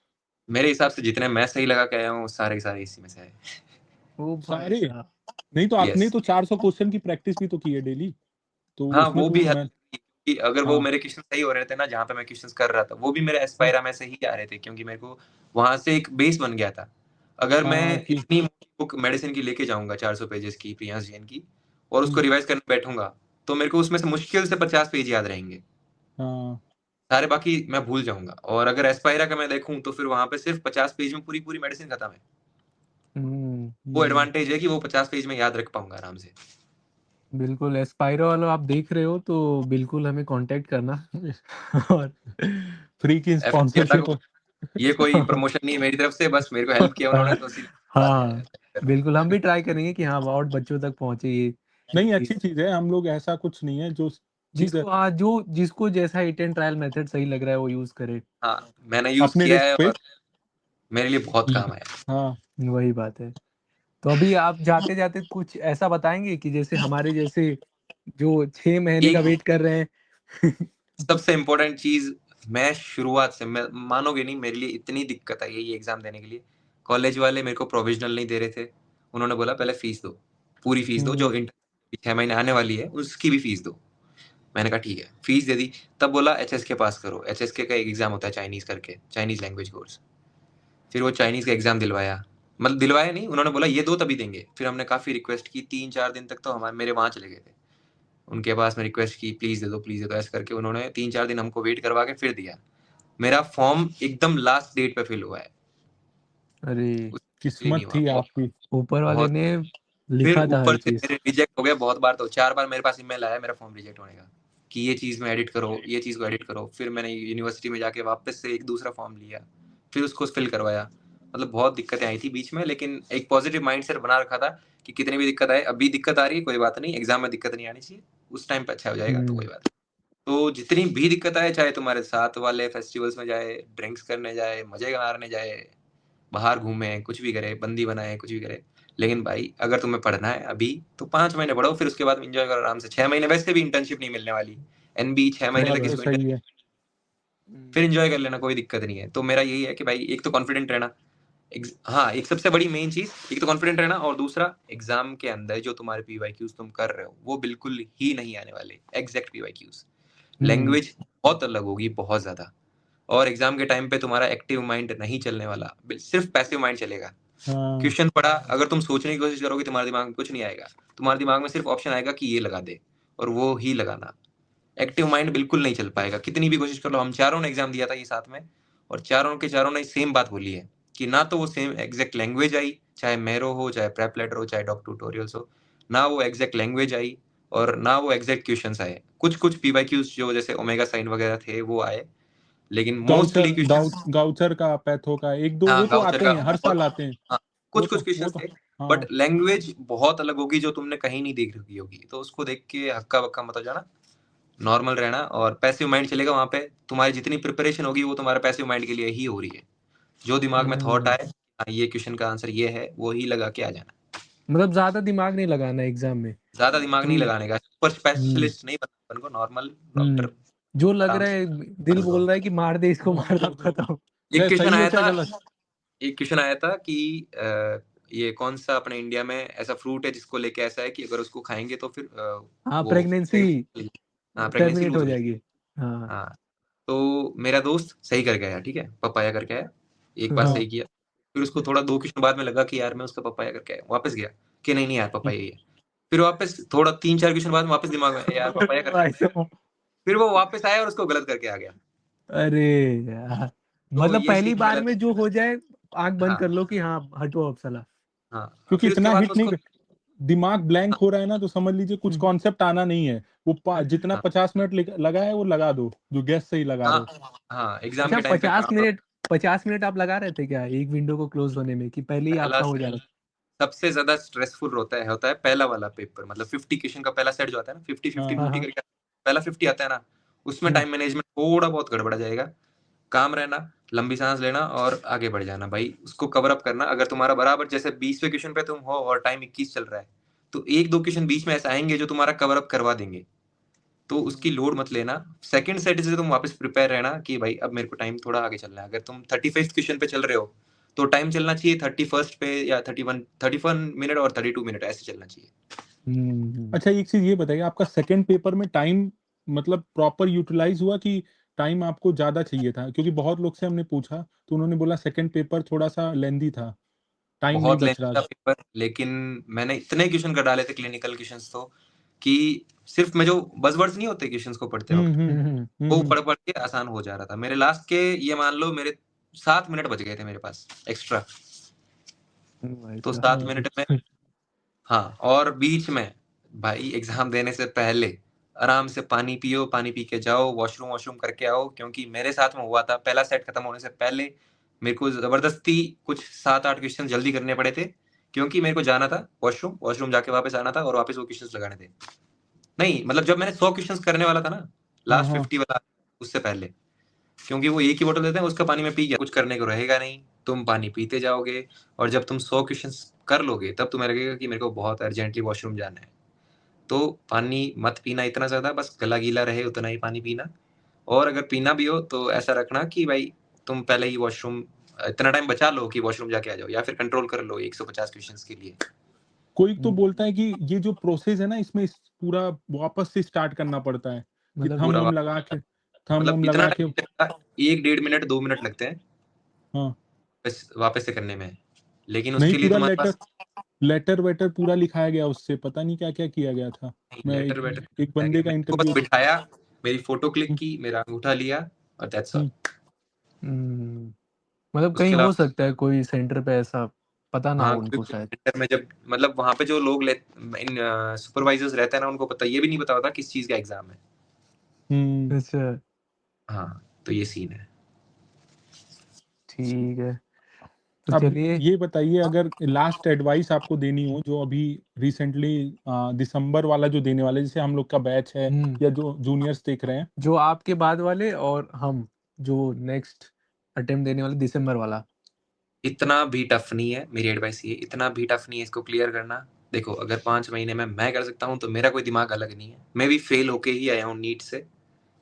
Speaker 1: मेरे हिसाब से जितने मैं सही लगा के आया हूँ, सारे के सारे इसी में से आए।
Speaker 2: ओह भाई
Speaker 3: सारे?
Speaker 2: साहब!
Speaker 3: नहीं तो आपने
Speaker 1: यस।
Speaker 3: तो 400 क्वेश्चन की प्रैक्टिस भी तो की है डेली, तो
Speaker 1: हाँ,
Speaker 3: उसमें
Speaker 1: वो
Speaker 3: तो
Speaker 1: भी है
Speaker 3: मैं
Speaker 1: कि अगर वो
Speaker 3: हाँ,
Speaker 1: मेरे क्वेश्चन सही हो रहे थे ना, जहाँ पे मैं क्वेश्चंस कर रहा था, वो भी मेरे
Speaker 3: हाँ,
Speaker 1: एस्पायरा में से ही आ रहे थे, क्योंकि मेरे को वहाँ से एक बेस बन गया था। अगर
Speaker 3: हाँ
Speaker 1: मैं
Speaker 3: कि
Speaker 1: इतनी बुक मेडिसिन की लेके जाऊँगा 400 पेजेज़ की, प्रियांश जैन की, और उसको
Speaker 3: हुँ,
Speaker 1: रिवाइज़ करने बैठूँगा, तो मेरे को उसमें से मुश्किल से 50 पेज याद रहेंगे।
Speaker 3: हाँ,
Speaker 1: सारे बाकी मैं भूल जाऊँगा, और अगर एस्पायरा का मैं देखूँ, तो फिर वहाँ पे सिर्फ़ 50 पेज में पूरी-पूरी मेडिसिन खत्म है।
Speaker 2: हुँ,
Speaker 1: वो
Speaker 3: हुँ।
Speaker 1: एडवांटेज है कि वो 50 पेज में याद रख पाऊँगा आराम से।
Speaker 2: बिल्कुल एस्पायरो वालों आप देख रहे हो तो बिल्कुल हमें कॉन्टैक्ट करना और
Speaker 3: फ्री की
Speaker 1: एफएमसी वाला
Speaker 3: स्पॉन्सरशिप
Speaker 1: को ये कोई प्रमोशन नहीं है मेरी तरफ से, बस मेरे को हेल्प किया उन्होंने तो इसीलिए बात है
Speaker 2: हाँ,
Speaker 1: कर रहा हूँ।
Speaker 2: बिल्कुल हम भी ट्राई करेंगे कि हाँ, और बच्चों तक पहुँचे ये
Speaker 3: नहीं,
Speaker 2: क्योंकि
Speaker 3: अच्छी चीज़ है, हम लोग ऐसा कुछ नहीं है जो चीज़
Speaker 2: जिसको हाँ, जो जिसको जैसा हिट एंड ट्रायल मेथड सही लग रहा है वो यूज़ करे।
Speaker 1: हाँ, मैंने यूज़
Speaker 3: अपने
Speaker 1: किया
Speaker 3: रिस्क
Speaker 1: है
Speaker 3: पे
Speaker 1: और मेरे लिए बहुत काम आया।
Speaker 3: हाँ,
Speaker 2: वही बात है। तो अभी आप जाते-जाते कुछ ऐसा बताएँगे कि जैसे हमारे जैसे जो 6 महीने का
Speaker 1: एक
Speaker 2: वेट कर रहे हैं?
Speaker 1: सबसे इम्पोर्टेंट चीज़, मैं शुरुआत से, मैं मानोगे नहीं, मेरे लिए इतनी दिक्कत आई है ये एग्ज़ाम देने के लिए। कॉलेज वाले मेरे को प्रोविज़नल नहीं दे रहे थे। उन्होंने बोला पहले फ़ीस दो, पूरी फ़ीस दो,
Speaker 3: हुँ,
Speaker 1: जो 6 महीने आने वाली है उसकी भी फ़ीस दो। मैंने कहा ठीक है, फ़ीस दे दी। तब बोला एचएसके पास करो, एचएसके का एक एग्ज़ाम होता है चाइनीज़ करके, चाइनीज़ लैंग्वेज कोर्स। फिर वो चाइनीज़ का एग्ज़ाम दिलवाया, मतलब दिलवाया नहीं, उन्होंने बोला ये दो तभी देंगे। फिर हमने काफ़ी रिक्वेस्ट की, 3-4 दिन तक तो मेरे वहाँ चले गए थे। उनके पास मैं रिक्वेस्ट की, प्लीज़ दे दो, ऐसे करके उन्होंने 3-4 दिन हमको वेट करवा के फिर दिया। मेरा फॉर्म एकदम लास्ट डेट पे फिल हुआ है।
Speaker 2: अरे!
Speaker 1: फिर ही नहीं
Speaker 3: किस्मत
Speaker 1: हुआ,
Speaker 3: थी
Speaker 1: बहुत
Speaker 3: आपकी।
Speaker 2: ऊपर वाले
Speaker 1: बहुत
Speaker 2: ने
Speaker 1: फिर
Speaker 2: लिखा था हर
Speaker 1: ऊपर से
Speaker 2: चीज़।
Speaker 1: मेरे रिजेक्ट हो गए बहुत बार, तो 4 बार मेरे पास ईमेल आया मेरा फॉर्म रिजेक्ट होने का, कि ये चीज़ में एडिट करो, ये चीज़ को एडिट करो। फिर मैंने यूनिवर्सिटी में जाके वापस से एक दूसरा फॉर्म लिया, फिर उसको फिल करवाया। मतलब बहुत दिक्कतें आई थी बीच में, लेकिन एक पॉजिटिव माइंडसेट बना रखा था कि कितनी भी दिक्कत आए, अभी दिक्कत आ रही है कोई बात नहीं, एग्ज़ाम में दिक्कत नहीं आनी चाहिए, उस टाइम पे अच्छा हो जाएगा तो कोई
Speaker 2: हुँ,
Speaker 1: बात नहीं। तो जितनी भी दिक्कत आए, चाहे तुम्हारे साथ वाले फेस्टिवल्स में जाए, ड्रिंक्स करने जाए, मज़े मारने जाए, बाहर घूमें, कुछ भी करें, बंदी बनाएँ, कुछ भी करें। लेकिन भाई अगर तुम्हें पढ़ना है अभी, तो 5 महीने पढ़ो, फिर उसके बाद एन्जॉय करो आराम से। 6 महीने वैसे भी इंटर्नशिप नहीं मिलने वाली। एनबी 6 महीने
Speaker 3: बात
Speaker 1: तक
Speaker 3: तो
Speaker 1: इसको
Speaker 3: सही
Speaker 1: इंटर्नशिप,
Speaker 3: है।
Speaker 1: फिर एन्जॉय कर लेना, कोई दिक्कत नहीं है। तो मेरा यही है कि भाई एक तो कॉन्फिडेंट रहना, हाँ, एक सबसे बड़ी मेन चीज़, एक तो कॉन्फिडेंट रहना, और दूसरा एग्ज़ाम के अंदर जो तुम्हारे पीवाईक्यूज़ तुम कर रहे हो, वो बिल्कुल ही नहीं आने वाले, एग्ज़ैक्ट पीवाईक्यूज़।
Speaker 2: हुँ,
Speaker 1: लैंग्वेज बहुत अलग होगी, बहुत ज़्यादा। और एग्ज़ाम के टाइम पे तुम्हारा एक्टिव माइंड नहीं चलने वाला, सिर्फ़ पैसिव माइंड चलेगा।
Speaker 3: हाँ,
Speaker 1: क्वेश्चन पढ़ा, अगर तुम सोचने की कोशिश करोगे, तुम्हारे दिमाग में कुछ नहीं आएगा। तुम्हारे दिमाग में सिर्फ़ ऑप्शन आएगा कि ये लगा दे, और वो ही लगाना। एक्टिव माइंड बिल्कुल नहीं चल पाएगा, कितनी भी कोशिश कर लो। हम चारों ने एग्ज़ाम दिया था ये साथ में, और चारों के चारों ने सेम बात बोली है कि ना तो वो सेम एग्ज़ैक्ट लैंग्वेज आई, चाहे मेरो हो, चाहे प्रेप लेटर हो, चाहे डॉक ट्यूटोरियल्स हो, ना वो एग्ज़ैक्ट लैंग्वेज आई, और ना वो एग्ज़ैक्ट क्वेश्चन्स आए। कुछ-कुछ पीवाईक्यूज़ जो जैसे ओमेगा साइन वगैरह थे, वो आए, लेकिन मोस्टली क्वेश्चन्स
Speaker 3: गाउचर का, पैथो का 1-2
Speaker 1: हाँ,
Speaker 3: वो तो
Speaker 1: गाउचर
Speaker 3: आते
Speaker 1: का
Speaker 3: हैं, हर
Speaker 1: बहुत,
Speaker 3: साल आते हैं।
Speaker 1: हाँ,
Speaker 3: वो
Speaker 1: कुछ-कुछ
Speaker 3: तो
Speaker 1: क्वेश्चन्स थे, बट
Speaker 3: हाँ
Speaker 1: लैंग्वेज बहुत अलग होगी जो तुमने कहीं नहीं देख रखी होगी, तो उसको देख के हक्का बक्का मत हो जाना, नॉर्मल रहना और पैसिव माइंड चलेगा वहाँ पे। तुम्हारी जितनी प्रिपरेशन होगी वो तुम्हारे पैसिव माइंड के लिए ही हो रही है। जो दिमाग में थॉट आए ये क्वेश्चन का आंसर ये है, वो ही लगा के आ जाना।
Speaker 2: मतलब ज्यादा दिमाग नहीं लगाना एग्जाम में।
Speaker 1: ज्यादा दिमाग नहीं लगाने का, सुपर स्पेशलिस्ट नहीं बनना अपन को, नॉर्मल डॉक्टर।
Speaker 2: जो लग रहा है दिल बोल रहा है कि मार दे इसको, मार दो, खत्म।
Speaker 1: एक क्वेश्चन
Speaker 3: सही है
Speaker 1: आया
Speaker 3: क्या
Speaker 1: था,
Speaker 3: गलत?
Speaker 1: एक क्वेश्चन आया था कि ये कौन सा अपने इंडिया में ऐसा फ्रूट है जिसको लेके ऐसा है कि अगर उसको खाएंगे तो फिर
Speaker 2: हाँ,
Speaker 1: वो
Speaker 2: प्रेगनेंसी
Speaker 1: प्रेगनेंसी
Speaker 2: टर्मिनेट
Speaker 1: लूज
Speaker 2: हो
Speaker 1: हो
Speaker 2: जाएगी। हाँ
Speaker 1: हाँ। तो मेरा दोस्त सही करके आया, ठीक है, पपाया करके आया, एक बार
Speaker 3: हाँ
Speaker 1: सही किया, फिर उसको थोड़ा 2 क्वेश्चन बाद में लगा कि यार मैं उसका पपाया करके आया, वापस गया कि नहीं यार पपाया ही है, फिर वापस थोड़ा 3-4 क्वेश्चन बाद में वापस दिमाग में यार पपाया करके
Speaker 2: भाई
Speaker 1: आया,
Speaker 2: साहब,
Speaker 1: फिर वो वापस आया और उसको गलत करके आ गया।
Speaker 2: अरे यार,
Speaker 1: तो
Speaker 2: मतलब
Speaker 1: ये
Speaker 2: पहली
Speaker 1: सीन
Speaker 2: बार
Speaker 1: गलत
Speaker 2: में जो हो जाए आंख बंद
Speaker 1: हाँ,
Speaker 2: कर लो कि हाँ हटो अब साला।
Speaker 1: हाँ,
Speaker 3: क्योंकि
Speaker 1: फिर उसके
Speaker 3: इतना
Speaker 1: बाद में
Speaker 3: हिट नहीं
Speaker 1: उसको
Speaker 3: दिमाग ब्लैंक हो रहा है ना, तो समझ लीजिए कुछ कॉन्सेप्ट आना नहीं है। वो जितना
Speaker 1: हाँ,
Speaker 3: 50 मिनट लगा है वो लगा दो, जो गैस सही लगा रहे हो।
Speaker 1: हाँ, एग्ज़ाम
Speaker 2: अच्छा,
Speaker 1: के टाइम पे
Speaker 2: 50 मिनट आप लगा रहे थे क्या एक विंडो को क्लोज होने में, कि पहले ही
Speaker 1: पहला
Speaker 2: आपका हो जा रहा था?
Speaker 1: सबसे ज़्यादा स्ट्रेसफुल होता है पहला वाला पेपर, मतलब 50 क्वेश्चन का पहला सेट जो आता है ना, 50, 50,
Speaker 3: हाँ
Speaker 1: 50
Speaker 2: हाँ
Speaker 1: करके पहला 50 आता है ना, उसमें
Speaker 3: हम्म,
Speaker 1: टाइम मैनेजमेंट थोड़ा बहुत गड़बड़ा जाएगा। काम रहना, लंबी सांस लेना और आगे बढ़ जाना भाई, उसको कवर अप करना। अगर तुम्हारा बराबर जैसे 20वें क्वेश्चन पे तुम हो और टाइम 21 चल रहा है, तो 1-2 क्वेश्चन बीच में ऐसे आएँगे जो तुम्हारा कवर अप करवा देंगे। तो उसकी लोड मत लेना। सेकंड सेट से तुम वापस प्रिपेयर रहना कि भाई अब मेरे को टाइम थोड़ा आगे चलना है। अगर तुम 35th क्वेश्चन पे चल रहे हो, तो टाइम चलना चाहिए 31st पे या 31 मिनट और 32 मिनट ऐसे चलना चाहिए।
Speaker 3: अच्छा एक चीज ये बताइए, आपका सेकंड पेपर में टाइम मतलब प्रॉपर यूटिलाइज हुआ कि टाइम आपको ज्यादा चाहिए था? क्योंकि बहुत लोग से हमने पूछा तो उन्होंने बोला सेकंड पेपर थोड़ा सा लेंदी था, टाइम नहीं
Speaker 1: बहुत
Speaker 3: बच
Speaker 1: लेंथी
Speaker 3: रहा
Speaker 1: था
Speaker 3: था।
Speaker 1: पेपर, लेकिन मैंने इतने क्वेश्चन कर डाले थे क्लिनिकल क्वेश्चंस तो, कि सिर्फ मैं जो बज़वर्ड्स नहीं होते क्वेश्चंस को पढ़ते वक़्त, वो पढ़-पढ़ के आसान हो जा रहा था। मेरे लास्ट के ये मान लो मेरे 7 मिनट बच गए थे मेरे पास एक्स्ट्रा। तो 7 मिनट में हाँ, और बीच में भाई एग्ज़ाम देने से पहले आराम से पानी पियो, पानी पी के जाओ, वॉशरूम करके आओ, क्योंकि मेरे साथ में हुआ था पहला सेट खत्म होने से पहले मेरे को ज़बरदस्ती कुछ 7-8 क्वेश्चन जल्दी करने पड़े थे, क्योंकि मेरे को जाना था वॉशरूम जाके वापस आना था और वापस वो क्वेश्चंस लगाने थे। नहीं, मतलब जब मैंने 100 क्वेश्चंस करने वाला था ना,
Speaker 3: हाँ
Speaker 1: लास्ट
Speaker 3: हाँ
Speaker 1: 50 वाला, उससे पहले, क्योंकि वो एक ही बॉटल देते हैं, उसका पानी मैं पी गया, कुछ करने को रहेगा नहीं, तुम पानी पीते जाओगे और जब तुम 100 क्वेश्चंस कर लोगे तब तुम्हें लगेगा कि मेरे को बहुत अर्जेंटली वॉशरूम जाना है। तो पानी मत पीना इतना ज़्यादा, बस गला गीला रहे उतना ही पानी पीना, और अगर पीना भी हो तो ऐसा रखना कि भाई तुम पहले ही वॉशरूम इतना टाइम बचा लो कि वॉशरूम जाके आ जाओ, या फिर कंट्रोल कर लो 150 क्वेश्चंस के लिए।
Speaker 3: कोई तो बोलता है कि ये जो प्रोसेस है ना, इसमें पूरा वापस से स्टार्ट करना पड़ता है कि
Speaker 2: मतलब
Speaker 1: पूरा
Speaker 3: थम
Speaker 1: मतलब
Speaker 3: वम
Speaker 1: इतना
Speaker 3: लगा के।
Speaker 1: टाइम लगता है, 1 डेढ़ मिनट 2 मिनट लगते हैं
Speaker 3: हाँ
Speaker 1: बस वापस से करने में, लेकिन
Speaker 3: नहीं,
Speaker 1: उसके लिए
Speaker 3: पूरा
Speaker 1: तुम्हारे
Speaker 3: लेटर
Speaker 1: पास
Speaker 3: लेटर वेटर पूरा लिखाया गया, उससे पता नहीं क्या क्या किया गया था। मैं
Speaker 1: लेटर
Speaker 3: एक
Speaker 1: वेटर
Speaker 3: एक बंदे का
Speaker 1: मैंने उसको बस
Speaker 3: इंटरव्यू।
Speaker 1: बिठाया, मेरी फोटो क्लिक की, मेरा अंगूठा लिया और दैट्स ऑल।
Speaker 2: मतलब कहीं
Speaker 1: उसके
Speaker 2: हो
Speaker 1: अलावा
Speaker 2: सकता है कोई सेंटर पे ऐसा पता ना हो
Speaker 1: हाँ,
Speaker 2: उनको
Speaker 1: क्योंकि
Speaker 2: शायद।
Speaker 1: सेंटर में जब मतलब वहाँ पे जो लोग इन सुपरवाइजर्स रहते हैं ना, उनको पता ये भी नहीं पता होता किस चीज़ का एग्ज़ाम है।
Speaker 2: अच्छा,
Speaker 1: हाँ, तो ये सीन है।
Speaker 2: ठीक है। तो
Speaker 3: अब
Speaker 2: चलिए।
Speaker 3: ये बताइए, अगर लास्ट एडवाइस आपको देनी हो, जो अभी रिसेंटली दिसंबर वाला जो देने वाले, जैसे हम लोग का बैच है या जो जूनियर्स देख रहे हैं,
Speaker 2: जो आपके बाद वाले और हम जो नेक्स्ट अटेम्प्ट देने वाले दिसंबर वाला।
Speaker 1: इतना भी टफ नहीं है, मेरी एडवाइस ये, इतना भी टफ नहीं है इसको क्लियर करना। देखो, अगर 5 महीने में मैं कर सकता हूँ, तो मेरा कोई दिमाग अलग नहीं है। मैं भी फेल होके ही आया हूँ नीट से।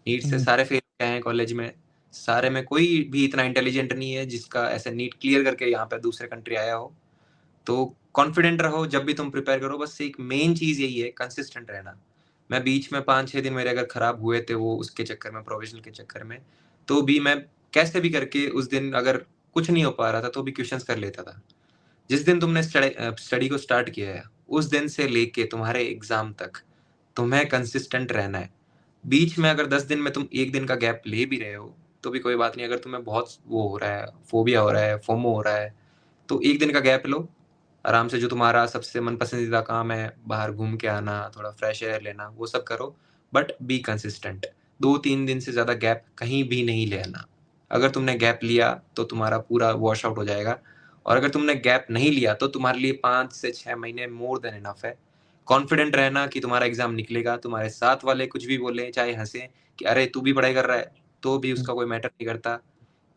Speaker 1: नीट से सारे फेल होके आए हैं कॉलेज में। सारे में कोई भी इतना इंटेलिजेंट नहीं है जिसका ऐसे नीट क्लियर करके यहाँ पे दूसरे कंट्री आया हो। तो कॉन्फिडेंट रहो जब भी तुम प्रिपेयर करो, बस एक मेन चीज़ यही है, कंसिस्टेंट रहना। मैं बीच में 5-6 दिन मेरे अगर खराब हुए थे वो उसके चक्कर में, प्रोविज़नल के चक्कर में, तो भी मैं कैसे भी करके उस दिन अगर कुछ नहीं हो पा रहा था तो भी क्वेश्चंस कर लेता था। जिस दिन तुमने स्टडी को स्टार्ट किया है, उस दिन से लेके तुम्हारे एग्ज़ाम तक तुम्हें कंसिस्टेंट रहना है। बीच में अगर 10 दिन में तुम 1 दिन का गैप ले भी रहे हो, तो भी कोई बात नहीं। अगर तुम्हें बहुत वो हो रहा है, फोबिया हो रहा है, फोमो हो रहा है, तो 1 दिन का गैप लो। आराम से जो तुम्हारा सबसे मन पसंदीदा काम है, बाहर घूम के आना, थोड़ा फ्रेश एयर लेना, वो सब करो, बट बी कंसिस्टेंट। 2-3 दिन से ज़्यादा गैप कहीं भी नहीं लेना। अगर तुमने गैप लिया, तो तुम्हारा पूरा वॉश आउट हो जाएगा और अगर तुमने गैप नहीं लिया तो तुम्हारे लिए 5 से 6 महीने मोर देन इनफ है। कॉन्फिडेंट रहना कि तुम्हारा एग्जाम निकलेगा, तुम्हारे साथ वाले कुछ भी बोले, चाहे हंसे कि अरे तू भी पढ़ाई कर रहा है, तो भी उसका कोई मैटर नहीं करता।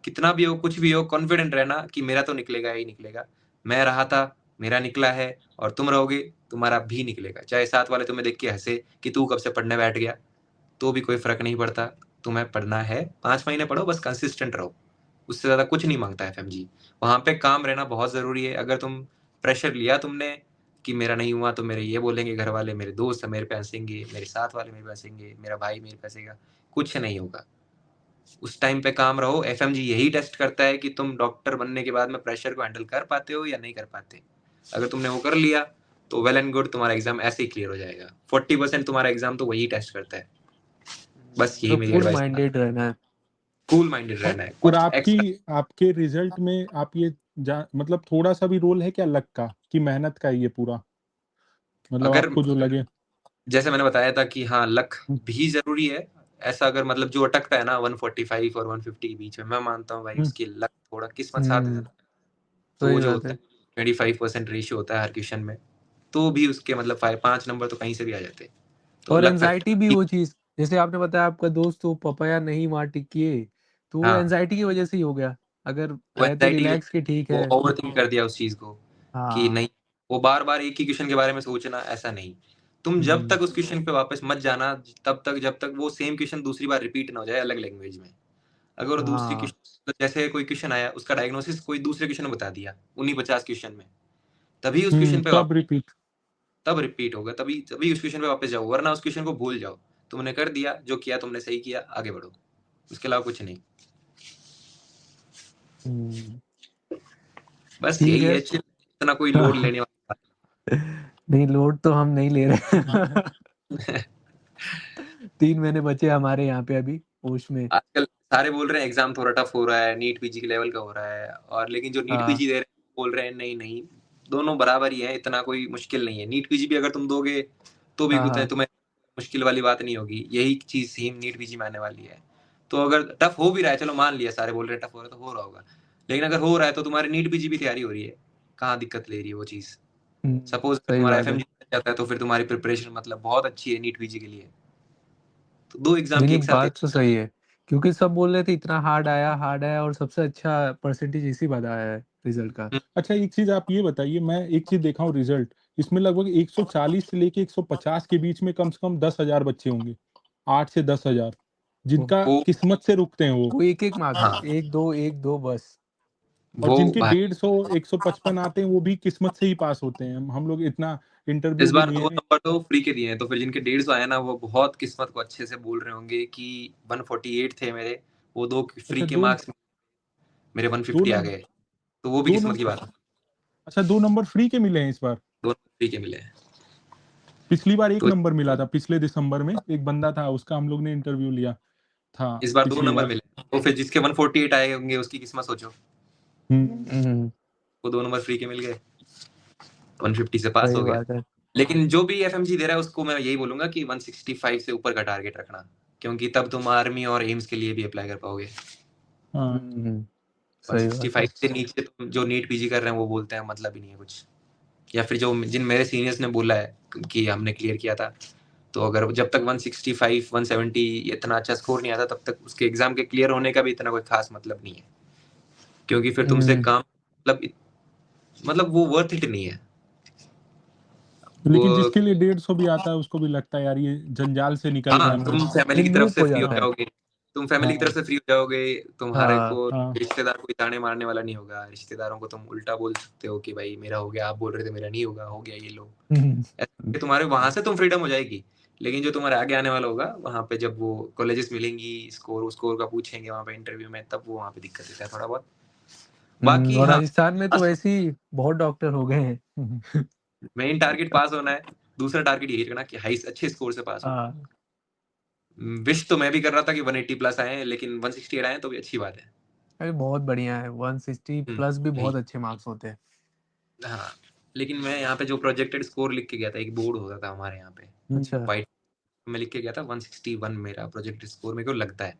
Speaker 1: कितना भी हो, कुछ भी हो, कॉन्फिडेंट रहना कि मेरा तो निकलेगा ही निकलेगा। मैं रहा था, मेरा निकला है, और तुम रहोगे, तुम्हारा भी निकलेगा। चाहे साथ वाले तुम्हें देख के हंसे कि तू कब से पढ़ने बैठ गया, तो भी कोई फर्क नहीं पड़ता। तुम्हें पढ़ना है, 5 महीने पढ़ो, बस कंसिस्टेंट रहो। उससे ज्यादा कुछ नहीं मांगता एफएमजी। वहां पे काम रहना बहुत जरूरी है। अगर तुम प्रेशर लिया तुमने कि मेरा नहीं हुआ तो मेरे ये बोलेंगे घर वाले, मेरे दोस्त मेरे पे हंसेंगे, मेरे साथ वाले मेरे पे हंसेंगे, मेरा भाई मेरे पे हंसेगा, कुछ नहीं होगा। उस टाइम पे काम रहो। एफएमजी यही टेस्ट करता है कि तुम डॉक्टर बनने के बाद में प्रेशर को हैंडल कर पाते हो या नहीं कर पाते। अगर तुमने वो कर लिया तो वेल एंड गुड, तुम्हारा एग्जाम ऐसे ही क्लियर हो जाएगा। 40% तुम्हारा एग्जाम तो वही टेस्ट करता है। बस यही
Speaker 2: तो
Speaker 1: मेरी
Speaker 2: कूल
Speaker 1: एडवाइस है।
Speaker 2: माइंडेड रहना है।
Speaker 1: कूल माइंडेड रहना है।
Speaker 3: और
Speaker 1: कुछ
Speaker 3: आपके रिजल्ट में आप ये मतलब थोड़ा सा भी रोल है क्या लक का, कि मेहनत का है ये पूरा, मतलब
Speaker 1: अगर
Speaker 3: आपको जो लगे?
Speaker 1: जैसे मैंने बताया था कि हाँ, लक भी जरूरी है। ऐसा अगर मतलब जो अटकता है ना 145 और 150 के बीच में, मैं मानता हूँ भाई उसकी लक थोड़ा किस्मत साथ देता है। तो
Speaker 2: सही
Speaker 1: वो जो
Speaker 2: बात
Speaker 1: होता
Speaker 2: है।
Speaker 1: है 25% रेशियो होता है हर क्वेश्चन में, तो भी उसके मतलब 5 नंबर तो कहीं से भी आ जाते हैं। तो
Speaker 2: और
Speaker 1: लक
Speaker 2: एंजाइटी भी
Speaker 1: फैक्टर।
Speaker 2: वो चीज, जैसे आपने बताया आपका दोस्त तो पपाया नहीं वहां टिकिए, तो वो
Speaker 1: हाँ,
Speaker 2: एंजाइटी की वजह से ही हो गया। अगर
Speaker 1: वो
Speaker 2: है तो
Speaker 1: एंजाइटी
Speaker 2: रिलैक्स के ठीक
Speaker 1: वो
Speaker 2: है।
Speaker 1: ओवरथिंक कर दिया उस चीज को कि
Speaker 2: हाँ।
Speaker 1: नहीं, वो बार-बार एक ही क्वेश्चन के बारे में सोचना, ऐसा नहीं। तुम जब तक उस क्वेश्चन पे वापस मत जाना, तब तक जब तक वो सेम क्वेश्चन दूसरी बार रिपीट ना हो जाए अलग लैंग्वेज में। अगर वो दूसरी
Speaker 2: हाँ।
Speaker 1: क्वेश्चन, जैसे कोई क्वेश्चन आया, उसका डायग्नोसिस कोई दूसरे क्वेश्चन में बता दिया, उन्हीं 50 क्वेश्चन में, तभी उस क्वेश्चन पे
Speaker 3: तब रिपीट।
Speaker 1: तब रिपीट होगा, तभी तभी उस क्वेश्चन पे वापस जाओ, वरना उस क्वेश्चन को भूल जाओ। तुमने कर दिया, जो किया तुमने सही किया, आगे बढ़ो। उसके अलावा कुछ नहीं। बस
Speaker 2: ठीक
Speaker 1: यही
Speaker 2: है।
Speaker 1: है, इतना कोई लोड लेने वाला
Speaker 2: नहीं, लोड तो हम नहीं ले रहे। 3 महीने बचे हमारे यहाँ पे अभी पोस्ट में।
Speaker 1: आजकल सारे बोल रहे हैं एग्जाम थोड़ा टफ हो रहा है, नीट पीजी के लेवल का हो रहा है, और लेकिन जो नीट
Speaker 2: हाँ।
Speaker 1: पीजी दे रहे हैं बोल रहे हैं नहीं नहीं, दोनों बराबर ही है, इतना कोई मुश्किल नहीं है। नीट पीजी भी अगर तुम दोगे तो भी
Speaker 2: हाँ, हाँ।
Speaker 1: तुम्हें मुश्किल वाली बात नहीं होगी। यही चीज सेम नीट पीजी में आने वाली है। तो अगर टफ हो भी रहा है, चलो मान लिया सारे बोल रहे हैं टफ हो रहा है, तो हो रहा होगा, लेकिन अगर हो रहा है तो तुम्हारी नीट पीजी भी तैयारी हो रही है, कहाँ दिक्कत ले रही है वो चीज। सपोज
Speaker 2: सही
Speaker 1: तुम्हारा
Speaker 2: बात है।
Speaker 1: एफएमजी जाता है तो फिर तुम्हारी प्रिपरेशन मतलब बहुत अच्छी है नीट पीजी के लिए, तो 2 एग्जाम
Speaker 2: नहीं,
Speaker 1: की
Speaker 2: नहीं,
Speaker 1: एक साथ
Speaker 2: बात तो सही है। क्योंकि सब बोल रहे थे इतना हार्ड आया, और सबसे अच्छा परसेंटेज इसी बार आया है रिजल्ट का।
Speaker 3: अच्छा, एक चीज आप ये बताइए, मैं एक चीज देखा हूँ रिजल्ट, इसमें लगभग 140 से लेके 150 के बीच में कम से कम 10,000 बच्चे होंगे, 8 से 10,000, जिनका
Speaker 1: वो
Speaker 3: किस्मत से रुकते हैं वो।
Speaker 2: कोई एक-एक मार्क्स,
Speaker 1: हाँ
Speaker 2: 1-2 बस।
Speaker 3: और
Speaker 1: वो
Speaker 3: जिनके
Speaker 1: भाई
Speaker 3: 150 155 आते हैं वो भी किस्मत से ही पास होते हैं। हम लोग इतना इंटरव्यू
Speaker 1: इस
Speaker 3: भी
Speaker 1: बार
Speaker 3: लिए
Speaker 1: 2
Speaker 3: हैं।
Speaker 1: नंबर तो फ्री के दिए हैं, तो फिर जिनके 150 आए ना, वो बहुत किस्मत को अच्छे से बोल रहे होंगे कि 148 थे मेरे, वो 2 फ्री
Speaker 3: अच्छा,
Speaker 1: के
Speaker 3: दो
Speaker 1: मार्क्स मेरे
Speaker 3: दो
Speaker 1: 150 आ
Speaker 3: नंबर
Speaker 1: गए, तो वो भी
Speaker 3: दो
Speaker 1: किस्मत की
Speaker 3: नंबर
Speaker 1: बात है।
Speaker 3: अच्छा, 2 नंबर फ्री के मिले हैं इस बार।
Speaker 1: 2 फ्री के मिले हैं।
Speaker 3: पिछली बार 1
Speaker 1: तो
Speaker 3: नंबर मिला था, पिछले दिसंबर में एक बंदा था, उसका हम लोग ने इंटरव्यू लिया था
Speaker 1: इस बार 2
Speaker 3: पिछली
Speaker 1: नंबर
Speaker 3: बार।
Speaker 1: मिले, तो फिर जिसके 148 आए होंगे उसकी किस्मत सोचो,
Speaker 3: हम्म।
Speaker 1: वो 2 नंबर फ्री के मिल गए, 150 से पास
Speaker 2: सही
Speaker 1: हो गया।
Speaker 2: बात है।
Speaker 1: लेकिन जो भी एफएमजी दे रहा है उसको मैं यही बोलूंगा कि 165 से ऊपर का टारगेट रखना, क्योंकि तब तुम आर्मी और एम्स के लिए भी अप्लाई कर पाओगे।
Speaker 3: हाँ,
Speaker 2: सही बात है।
Speaker 1: 165 से नीचे तुम जो नीट पीजी कर रहे हैं वो बोलते हैं मतलब ही नहीं है कुछ, या फिर जो जिन मेरे सीनियर्स ने बोला है कि हमने क्लियर किया था, तो अगर जब तक 165 170 इतना अच्छा स्कोर नहीं आता, तब तक उसके एग्जाम के क्लियर होने का भी इतना कोई खास मतलब नहीं है, क्योंकि फिर तुमसे काम मतलब वो वर्थ इट नहीं है।
Speaker 3: लेकिन
Speaker 1: वो
Speaker 3: जिसके लिए 150 भी आता है उसको भी लगता है यार ये जंजाल से निकल रहे हैं हम
Speaker 1: तुम
Speaker 3: लोग।
Speaker 1: फैमिली की
Speaker 2: एक
Speaker 1: तरफ
Speaker 2: लूप
Speaker 1: से
Speaker 2: हो
Speaker 1: फ्री हो
Speaker 2: जाता है।
Speaker 1: जाओगे, तुम फैमिली की तरफ से फ्री हो जाओगे, तुम्हारे
Speaker 2: हाँ।
Speaker 1: को
Speaker 3: हाँ।
Speaker 1: रिश्तेदार कोई ताने मारने वाला नहीं होगा। रिश्तेदारों को तुम उल्टा बोल सकते हो कि भाई मेरा हो गया, आप बोल रहे थे मेरा नहीं होगा, हो गया ये लो। ऐसे तुम्हारे वहां से तुम फ्रीडम हो जाएगी। लेकिन जो तुम्हारे आगे आने वाला होगा, वहां पे जब वो कॉलेजेस मिलेंगी, स्कोर का पूछेंगे वहां पे इंटरव्यू में, तब वो वहां पे दिक्कत देता है थोड़ा बहुत। बाकी
Speaker 2: और
Speaker 1: हाँ,
Speaker 2: राजस्थान में तो वैसे ही बहुत डॉक्टर हो गए हैं।
Speaker 1: मेन टारगेट पास होना है, दूसरा टारगेट यही रखना कि हाई अच्छे स्कोर से पास हो।
Speaker 2: हाँ।
Speaker 1: विश तो मैं भी कर रहा था कि 180 प्लस आए, लेकिन 168 आए तो भी अच्छी बात है।
Speaker 2: अरे बहुत बढ़िया है, 160 प्लस भी
Speaker 1: यही
Speaker 2: बहुत अच्छे मार्क्स होते हैं।
Speaker 1: हाँ, लेकिन मैं यहाँ पे जो प्रोजेक्टेड स्कोर लिख के गया था, एक बोर्ड होता था हमारे यहाँ पे,
Speaker 2: अच्छा।
Speaker 1: वाइट में लिख के गया था 161 मेरा प्रोजेक्टेड स्कोर मेरे को लगता है,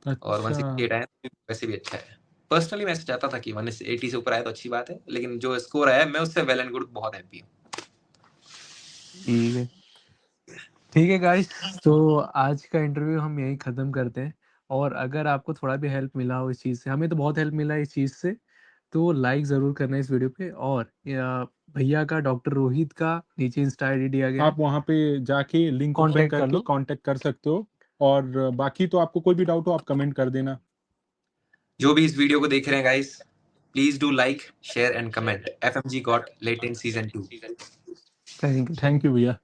Speaker 1: और
Speaker 3: अच्छा,
Speaker 1: 168 आया तो वैसे भी अच्छा है। पर्सनली मैं चाहता था कि 180 से ऊपर आए तो अच्छी बात है, लेकिन जो स्कोर आया मैं उससे वेल एंड गुड बहुत हैप्पी हूँ।
Speaker 2: ठीक है, ठीक है गाइस, तो आज का इंटरव्यू हम यहीं ख़त्म करते हैं। और अगर आपको थोड़ा भी हेल्प मिला हो इस चीज़ से, हमें तो बहुत हेल्प मिला है इस चीज़ से, तो लाइक ज़रूर करना इस वीडियो पे। और भैया का, डॉक्टर रोहित का नीचे इंस्टा आईडी दिया गया है,
Speaker 3: आप वहाँ पे जाके लिंक ओपन
Speaker 2: कॉन्टैक्ट कर
Speaker 3: करके
Speaker 2: लो।
Speaker 3: कांटेक्ट कर सकते हो। और बाकी तो आपको कोई भी डाउट हो आप कमेंट कर देना।
Speaker 1: जो भी इस वीडियो को देख रहे हैं guys, please do like, share and comment. FMG got latent season 2।
Speaker 2: Thank you.
Speaker 3: Thank you भैया।